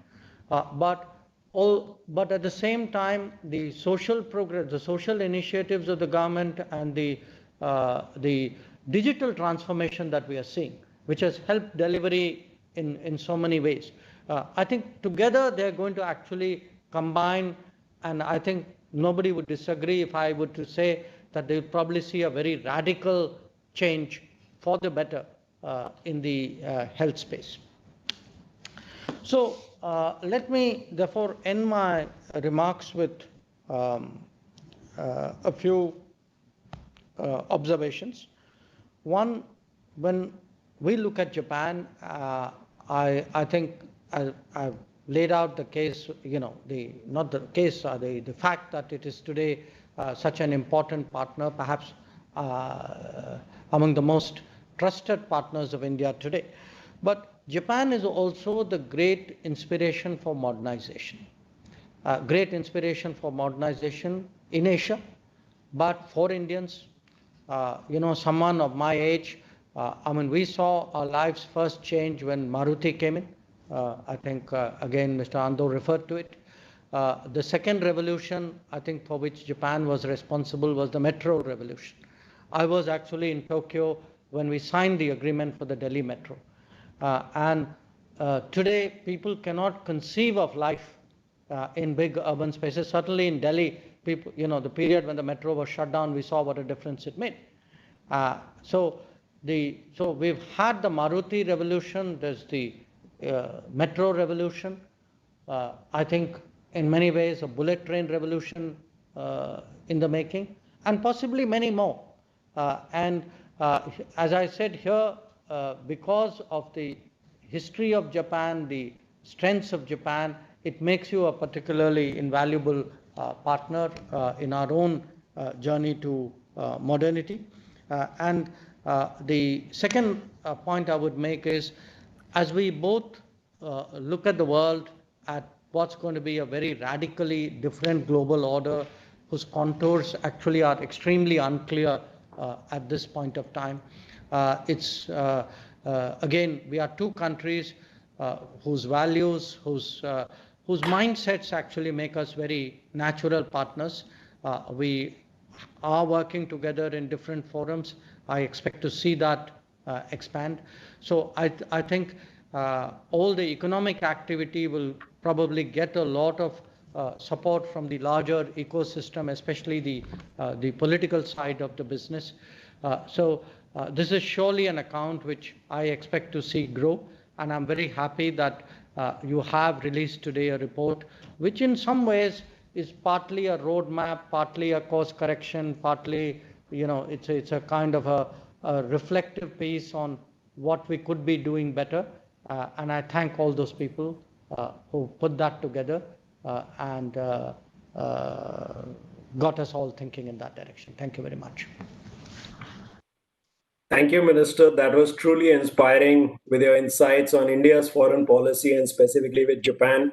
but but at the same time, the social progress, the social initiatives of the government, and the digital transformation that we are seeing, which has helped delivery in so many ways. I think together they're going to actually combine, and I think nobody would disagree if I were to say that they'll probably see a very radical change for the better in the health space. So let me therefore end my remarks with a few observations. One, when we look at Japan, I think I've laid out the case, not the case, the fact that it is today such an important partner, perhaps among the most trusted partners of India today. But Japan is also the great inspiration for modernization. Great inspiration for modernization in Asia, but for Indians, someone of my age, we saw our lives first change when Maruti came in. I think, again, Mr. Ando referred to it. The second revolution, I think, for which Japan was responsible was the metro revolution. I was actually in Tokyo when we signed the agreement for the Delhi metro. And today, people cannot conceive of life in big urban spaces. Certainly in Delhi, people, the period when the metro was shut down, we saw what a difference it made. So we've had the Maruti revolution, there's the metro revolution. I think in many ways a bullet train revolution in the making, and possibly many more. And as I said here, because of the history of Japan, the strengths of Japan, it makes you a particularly invaluable partner in our own journey to modernity. And the second point I would make is, as we both look at the world, at what's going to be a very radically different global order, whose contours actually are extremely unclear at this point of time. Again, we are two countries whose values, whose mindsets actually make us very natural partners. We are working together in different forums. I expect to see that expand. So I think all the economic activity will probably get a lot of support from the larger ecosystem, especially the political side of the business. So this is surely an account which I expect to see grow, and I'm very happy that you have released today a report which in some ways is partly a roadmap, partly a course correction, partly, it's a kind of a reflective piece on what we could be doing better. And I thank all those people who put that together and got us all thinking in that direction. Thank you very much. Thank you, Minister. That was truly inspiring with your insights on India's foreign policy and specifically with Japan.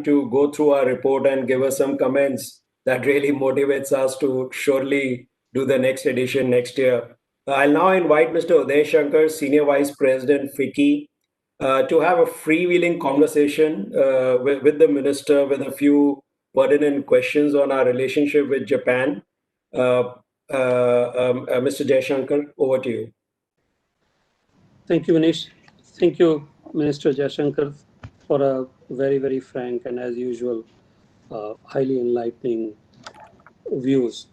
To go through our report and give us some comments that really motivates us to surely do the next edition next year. I'll now invite Mr. Jay Shankar, Senior Vice President, FICCI, to have a freewheeling conversation with the Minister with a few pertinent questions on our relationship with Japan. Mr. Jay Shankar, over to you. Thank you, Manish. Thank you, Minister Jay Shankar, for a very, very frank and, as usual, highly enlightening views.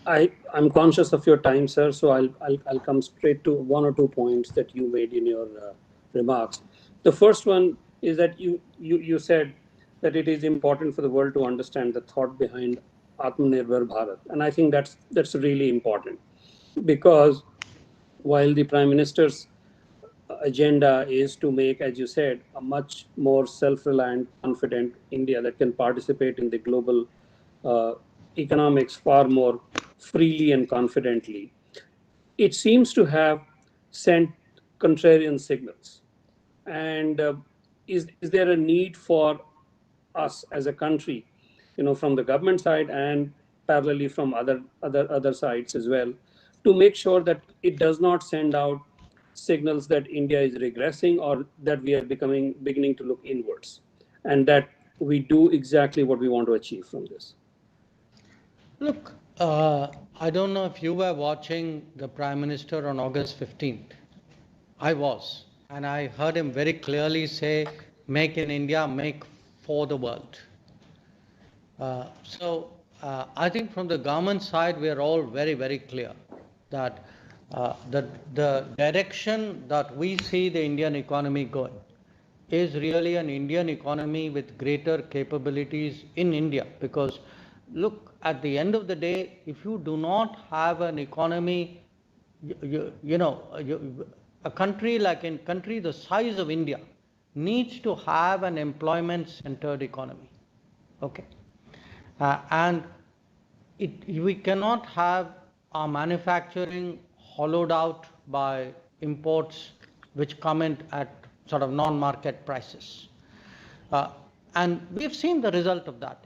I'm conscious of your time, sir, so I'll come straight to one or two points that you made in your remarks. The first one is that you said that it is important for the world to understand the thought behind Atmanirbhar Bharat, and I think that's really important, because while the Prime Minister's agenda is to make, as you said, a much more self-reliant, confident India that can participate in the global economics far more freely and confidently, it seems to have sent contrarian signals. And is there a need for us as a country, from the government side and parallelly from other sides as well, to make sure that it does not send out signals that India is regressing or that we are beginning to look inwards, and that we do exactly what we want to achieve from this? Look, I don't know if you were watching the Prime Minister on August 15th. I was, and I heard him very clearly say, make in India, make for the world. I think from the government side, we are all very, very clear that the direction that we see the Indian economy going is really an Indian economy with greater capabilities in India. Because look, at the end of the day, if you do not have an economy, a country like in country the size of India needs to have an employment-centered economy. Okay. And we cannot have our manufacturing hollowed out by imports which come in at sort of non-market prices. And we've seen the result of that.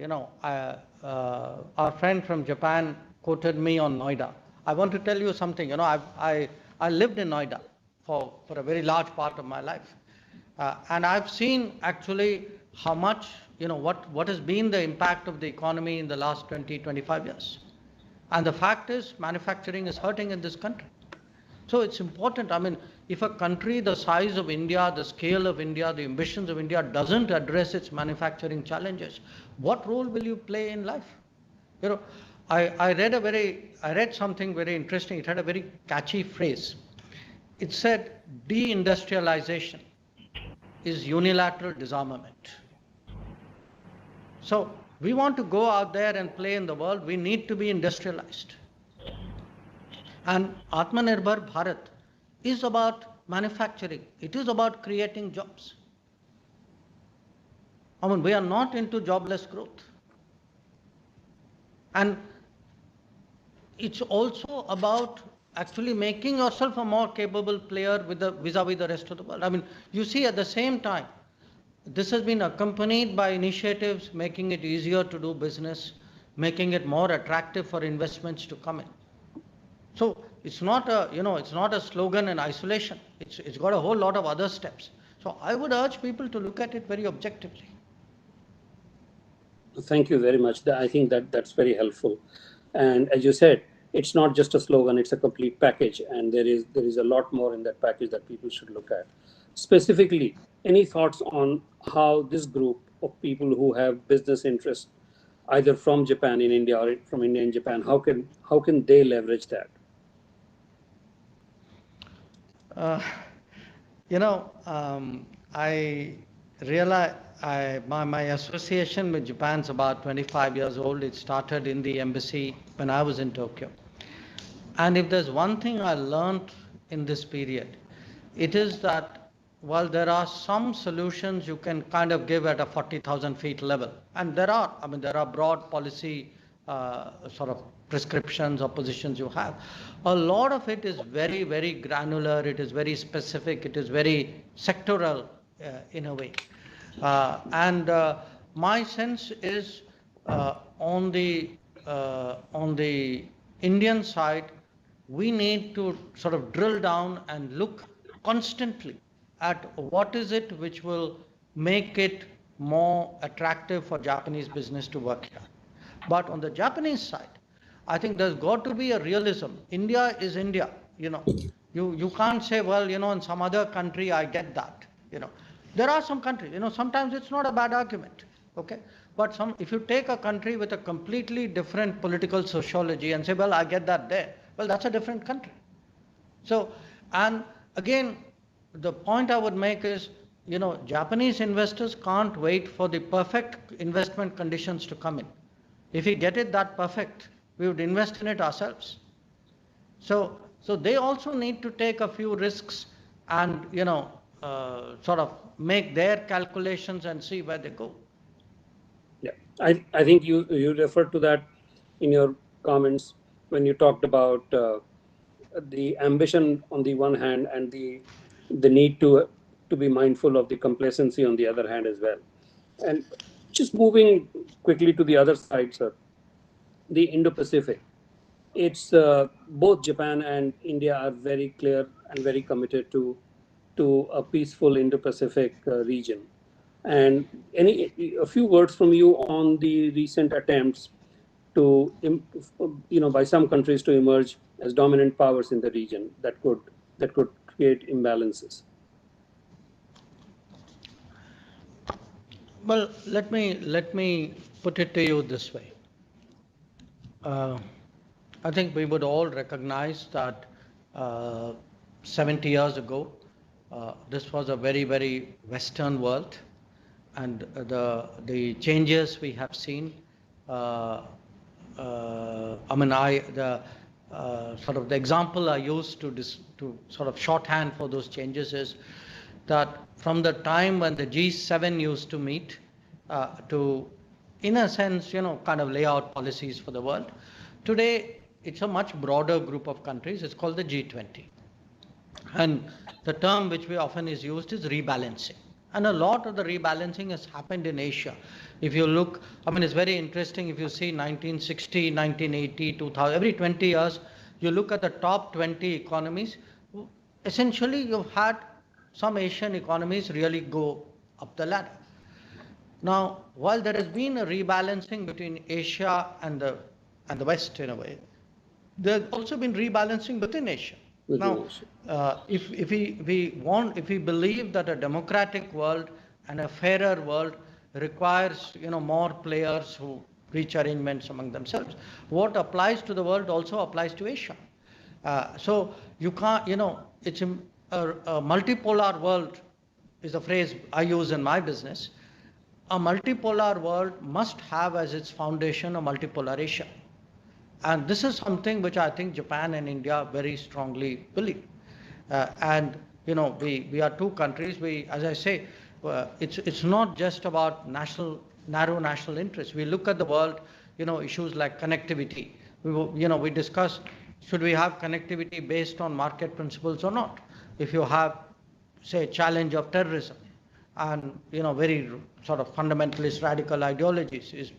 Our friend from Japan quoted me on Noida. I want to tell you something. I lived in Noida for a very large part of my life. And I've seen actually how much, what has been the impact of the economy in the last 20, 25 years. And the fact is, manufacturing is hurting in this country. So it's important. I mean, if a country the size of India, the scale of India, the ambitions of India doesn't address its manufacturing challenges, what role will you play in life? I read something very interesting. It had a very catchy phrase. It said, deindustrialization is unilateral disarmament. So we want to go out there and play in the world. We need to be industrialized. And Atmanirbhar Bharat is about manufacturing. It is about creating jobs. I mean, we are not into jobless growth. And it's also about actually making yourself a more capable player vis-a-vis the rest of the world. I mean, you see, at the same time, this has been accompanied by initiatives making it easier to do business, making it more attractive for investments to come in. So it's not a slogan in isolation. It's got a whole lot of other steps. So I would urge people to look at it very objectively. Thank you very much. I think that's very helpful. And as you said, it's not just a slogan, it's a complete package. And there is a lot more in that package that people should look at. Specifically, any thoughts on how this group of people who have business interests, either from Japan in India or from India in Japan, how can they leverage that? I realize my association with Japan is about 25 years old. It started in the embassy when I was in Tokyo. And if there's one thing I learned in this period, it is that while there are some solutions you can kind of give at a 40,000 feet level, and there are broad policy sort of prescriptions or positions you have, a lot of it is very, very granular, it is very specific, it is very sectoral in a way. My sense is on the Indian side, we need to sort of drill down and look constantly at what is it which will make it more attractive for Japanese business to work here. But on the Japanese side, I think there's got to be a realism. India is India. You can't say, well, in some other country I get that. There are some countries, sometimes it's not a bad argument, okay? But if you take a country with a completely different political sociology and say, well, I get that there, well, that's a different country. So, and again, the point I would make is, Japanese investors can't wait for the perfect investment conditions to come in. If we get it that perfect, we would invest in it ourselves. So they also need to take a few risks and, sort of make their calculations and see where they go. Yeah, I think you referred to that in your comments when you talked about the ambition on the one hand and the need to be mindful of the complacency on the other hand as well. And just moving quickly to the other side, sir, the Indo-Pacific. It's both Japan and India are very clear and very committed to a peaceful Indo-Pacific region. And a few words from you on the recent attempts to, by some countries to emerge as dominant powers in the region that could create imbalances. Well, let me put it to you this way. I think we would all recognize that 70 years ago, this was a very, very Western world, and the changes we have seen. Sort of the example I use to sort of shorthand for those changes is that from the time when the G7 used to meet to, in a sense, kind of lay out policies for the world, today it's a much broader group of countries. It's called the G20. And the term which we often is used is rebalancing. And a lot of the rebalancing has happened in Asia. If you look, it's very interesting if you see 1960, 1980, 2000, every 20 years, you look at the top 20 economies, essentially you've had some Asian economies really go up the ladder. Now, while there has been a rebalancing between Asia and the West in a way, there's also been rebalancing within Asia. Now, if we believe that a democratic world and a fairer world requires more players who reach arrangements among themselves, what applies to the world also applies to Asia. So you can't, it's a multipolar world is a phrase I use in my business. A multipolar world must have as its foundation a multipolar Asia. And this is something which I think Japan and India very strongly believe. And we are two countries. As I say, it's not just about narrow national interests. We look at the world, issues like connectivity. We discuss, should we have connectivity based on market principles or not? If you have, say, challenge of terrorism and very sort of fundamentalist radical ideologies,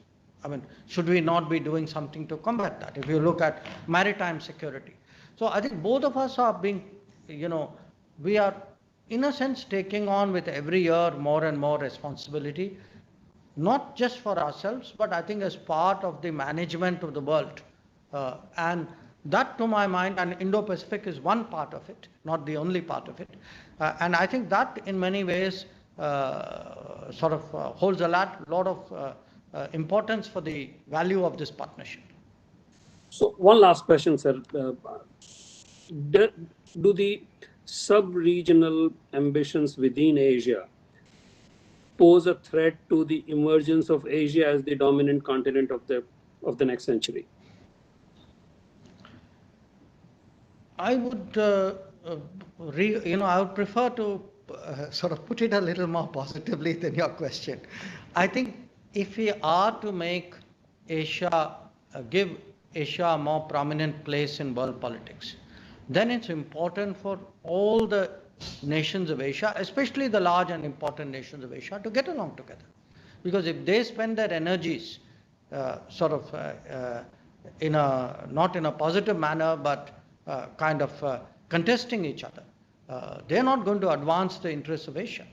should we not be doing something to combat that? If you look at maritime security. So I think both of us are being, we are in a sense taking on with every year more and more responsibility, not just for ourselves, but I think as part of the management of the world. And that, to my mind, and Indo-Pacific is one part of it, not the only part of it. And I think that in many ways sort of holds a lot of importance for the value of this partnership. So one last question, sir. Do the sub-regional ambitions within Asia pose a threat to the emergence of Asia as the dominant continent of the next century? I would, I would prefer to sort of put it a little more positively than your question. I think if we are to make Asia, give Asia a more prominent place in world politics, then it's important for all the nations of Asia, especially the large and important nations of Asia, to get along together. Because if they spend their energies not in a positive manner, but kind of contesting each other, they're not going to advance the interests of Asia.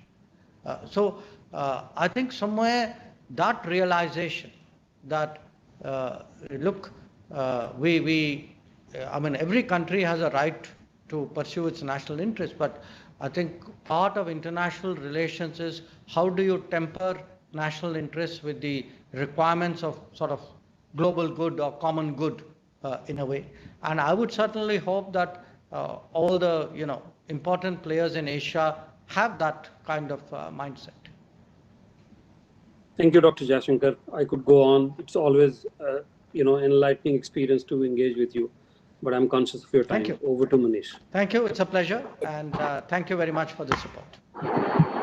So I think somewhere that realization that every country has a right to pursue its national interest, but I think part of international relations is how do you temper national interests with the requirements of sort of global good or common good in a way. And I would certainly hope that all the important players in Asia have that kind of mindset. Thank you, Dr. Jay Shankar. I could go on. It's always enlightening experience to engage with you, but I'm conscious of your time. Thank you. Over to Manish. Thank you. It's a pleasure, and thank you very much for the support.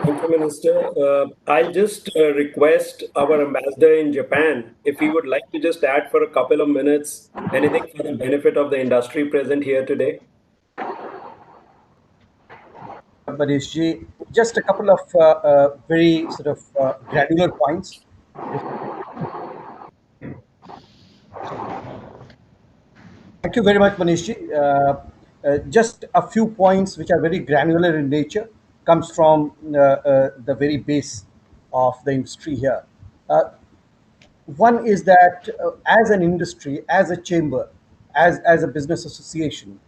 Thank you, Minister. I'll just request our ambassador in Japan, if he would like to just add for a couple of minutes, anything for the benefit of the industry present here today. Manish ji, just a couple of very sort of granular points. Thank you very much, Manish ji. just a few points which are very granular in nature comes from the very base of the industry here. Uh, One is that as an industry, as a chamber, as a business association,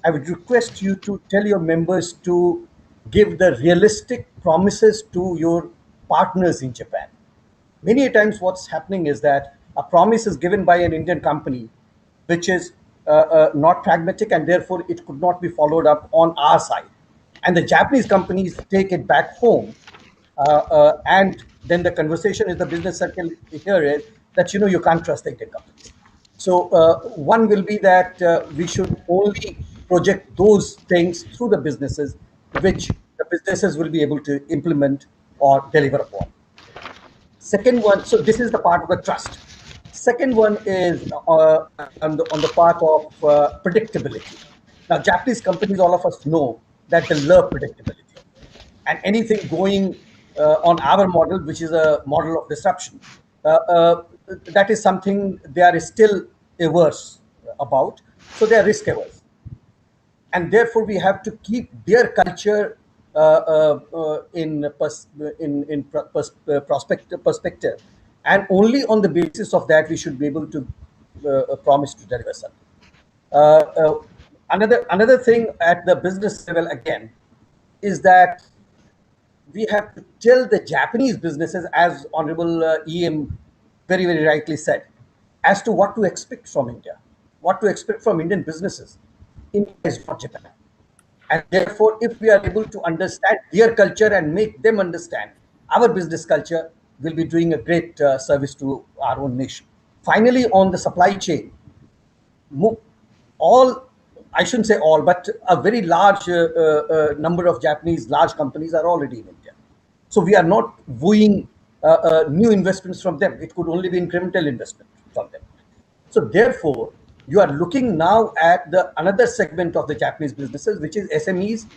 I would request you to tell your members to give the realistic promises to your partners in Japan. Many a times what's happening is that a promise is given by an Indian company which is not pragmatic, and therefore it could not be followed up on our side, and the Japanese companies take it back home, and then the conversation is the business circle here is that you can't trust the Indian companies. So one will be that we should only project those things through the businesses which the businesses will be able to implement or deliver upon. Second one, so this is the part of the trust. Second one is on the part of predictability. Now, Japanese companies, all of us know that they love predictability, and anything going on our model, which is a model of disruption, uh, uh, that is something they are still averse about. So they are risk averse, and therefore we have to keep their culture perspective, and only on the basis of that we should be able to promise to deliver something. Uh, uh, another thing at the business level again is that we have to tell the Japanese businesses, as Honorable EM very rightly said, as to what to expect from India, what to expect from Indian businesses. India is not Japan. And therefore, if we are able to understand their culture and make them understand our business culture, we'll be doing a great service to our own nation. Finally, on the supply chain, all, I shouldn't say all, but a very large number of Japanese large companies are already in India. So we are not wooing new investments from them. It could only be incremental investment from them. So therefore, you are looking now at the another segment of the Japanese businesses, which is SMEs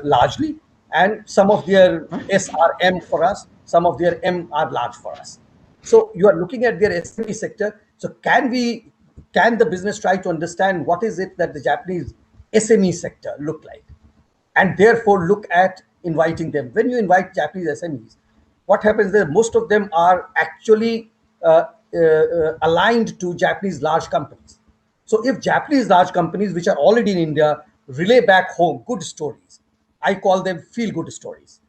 largely, and some of their SRM for us, some of their M are large for us. So you are looking at their SME sector. So can the business try to understand what is it that the Japanese SME sector look like, and therefore look at inviting them. When you invite Japanese SMEs, what happens is most of them are actually aligned to Japanese large companies. So if Japanese large companies, which are already in India, relay back home good stories, I call them feel good stories,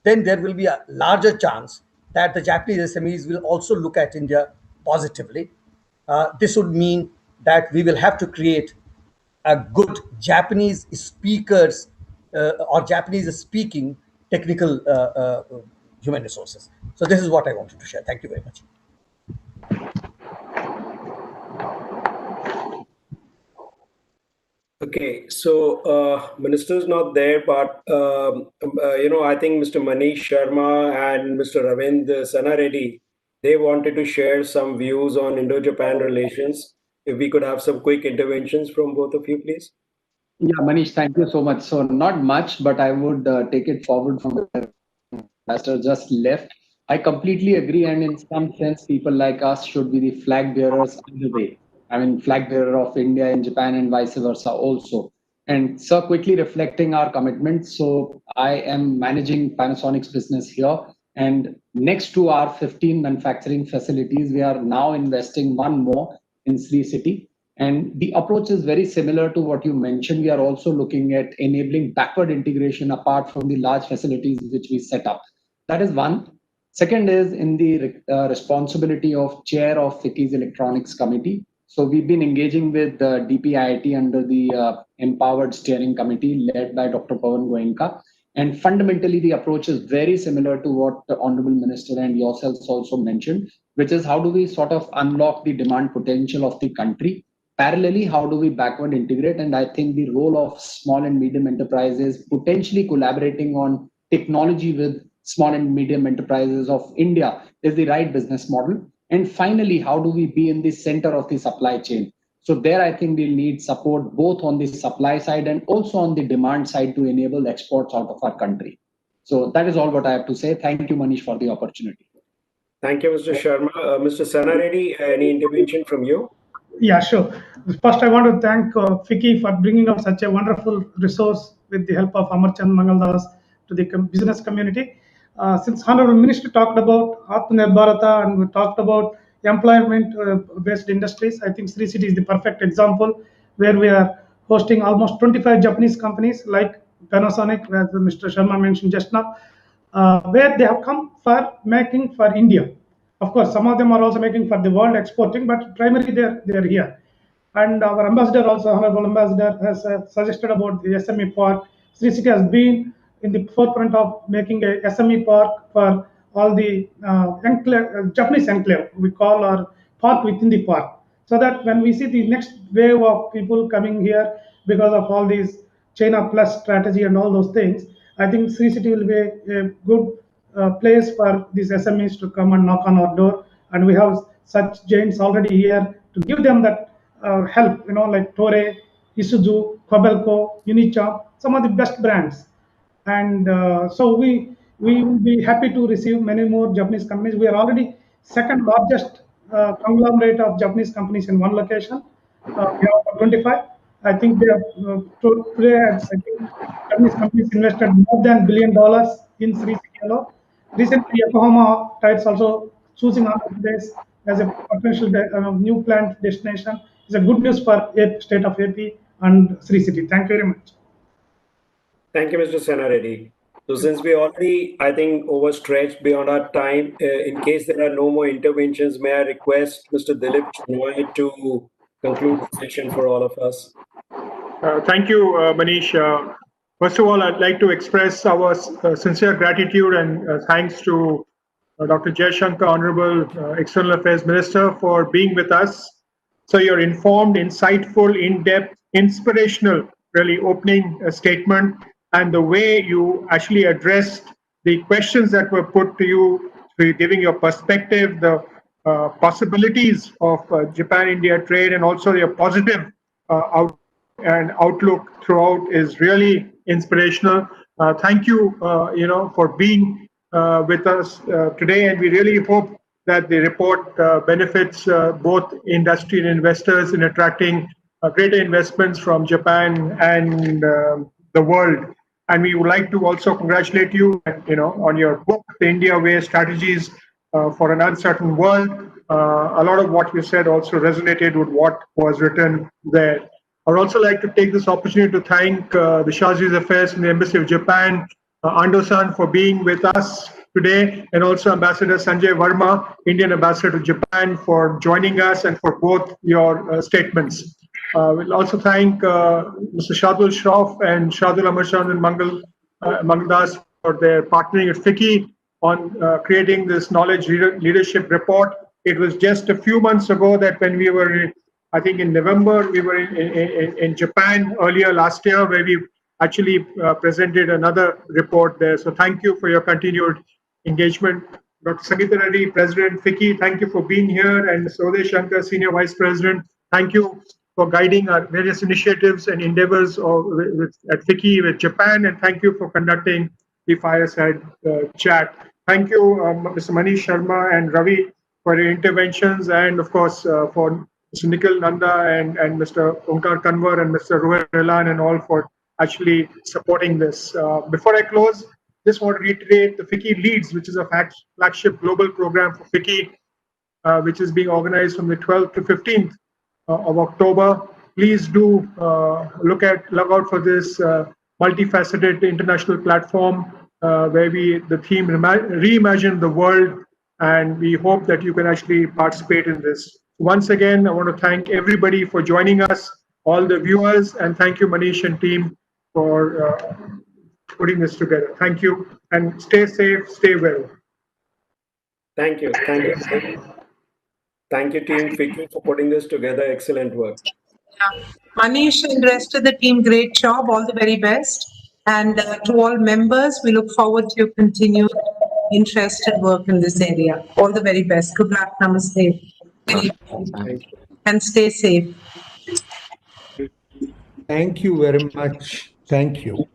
then there will be a larger chance that the Japanese SMEs will also look at India positively. This would mean that we will have to create a good Japanese speakers or Japanese speaking technical human resources. So this is what I wanted to share. Thank you very much. Okay, so minister's not there, but I think Mr. Manish Sharma and Mr. Ravindra Sanareddy, they wanted to share some views on Indo-Japan relations. If we could have some quick interventions from both of you, please. Yeah, Manish, thank you so much. So not much, but I would take it forward from the ambassador just left. I completely agree, and in some sense, people like us should be the flag bearers either way. I mean, flag bearer of India in Japan and vice versa also. And so quickly reflecting our commitment. So I am managing Panasonic's business here, and next to our 15 manufacturing facilities, we are now investing one more in Sri City. And the approach is very similar to what you mentioned. We are also looking at enabling backward integration apart from the large facilities which we set up. That is one. Second is in the responsibility of chair of FICCI's Electronics Committee. So we've been engaging with DPIIT under the Empowered Steering Committee led by Dr. Pawan Goenka. And fundamentally, the approach is very similar to what the Honorable Minister and yourselves also mentioned, which is how do we sort of unlock the demand potential of the country. Parallelly, how do we backward integrate? And I think the role of small and medium enterprises potentially collaborating on technology with small and medium enterprises of India is the right business model. And finally, how do we be in the center of the supply chain? So there, I think we'll need support both on the supply side and also on the demand side to enable exports out of our country. So that is all what I have to say. Thank you, Manish, for the opportunity. Thank you, Mr. Sharma. Mr. Sanareddy, any intervention from you? Yeah, sure. First, I want to thank FICCI for bringing up such a wonderful resource with the help of Amarchand Mangaldas to the business community. Since Honorable Minister talked about Atmanirbhar Bharata and we talked about employment-based industries, I think Sri City is the perfect example where we are hosting almost 25 Japanese companies like Panasonic, as Mr. Sharma mentioned just now, where they have come for making for India. Of course, some of them are also making for the world exporting, but primarily they're here. And our ambassador also, Honorable Ambassador, has suggested about the SME park. Sri City has been in the forefront of making a SME park for all the Japanese enclave, we call our park within the park. So that when we see the next wave of people coming here because of all these China Plus strategy and all those things, I think Sri City will be a good place for these SMEs to come and knock on our door. And we have such giants already here to give them that help, like Torre, Isuzu, Kobelco, Unicharm, some of the best brands. And so we will be happy to receive many more Japanese companies. We are already second largest conglomerate of Japanese companies in one location. We have 25. I think they have today. I think Japanese companies invested more than $1 billion in Sri City alone. Recently, Yokohama Tides also choosing Andhra Pradesh as a potential new plant destination. Is a good news for state of AP and Sri City. Thank you very much. Thank you, Mr. Senna. So since we already, I think, overstretched beyond our time, in case there are no more interventions, may I request Mr. Dilip Chinoy to conclude the session for all of us? Thank you, Manish. First of all, I'd like to express our sincere gratitude and thanks to Dr. Jay Shankar, Honorable External Affairs Minister, for being with us. So you're informed, insightful, in-depth, inspirational, really opening statement, and the way you actually addressed the questions that were put to you, giving your perspective, the possibilities of Japan-India trade, and also your positive outlook throughout is really inspirational. Thank you, for being with us today, and we really hope that the report benefits both industry and investors in attracting greater investments from Japan and the world. And we would like to also congratulate you, on your book, The India Way: Strategies for an Uncertain World. A lot of what you said also resonated with what was written there. I would also like to take this opportunity to thank the Shahji's Affairs in the Embassy of Japan, Ando-san, for being with us today, and also Ambassador Sanjay Verma, Indian Ambassador to Japan, for joining us and for both your statements. We'll also thank Mr. Shardul Shroff and Shardul Amarchand and Mangaldas for their partnering with FICCI on creating this knowledge leadership report. It was just a few months ago that when we were, I think in November, we were in Japan earlier last year, where we actually presented another report there. So thank you for your continued engagement. Dr. Sangeeta Reddy, President FICCI, thank you for being here, and Jay Shankar, Senior Vice President, thank you for guiding our various initiatives and endeavors at FICCI with Japan, and thank you for conducting the fireside chat. Thank you, Mr. Manish Sharma and Ravi, for your interventions, and of course for Mr. Nikhil Nanda and Mr. Onkar Kanwar and Mr. Rohit Relan and all for actually supporting this. Before I close, just want to reiterate the FICCI Leads, which is a flagship global program for FICCI, which is being organized from the 12th to 15th of October. Please do look out for this multifaceted international platform where the theme reimagine the world, and we hope that you can actually participate in this. Once again, I want to thank everybody for joining us, all the viewers, and thank you, Manish and team, for putting this together. Thank you, and stay safe, stay well. Thank you. Thank you. Thank you, team FICCI, for putting this together. Excellent work. Yeah. Manish and the rest of the team, great job. All the very best. And to all members, we look forward to your continued interest and work in this area. All the very best. Good luck. Namaste. And stay safe. Thank you very much. Thank you.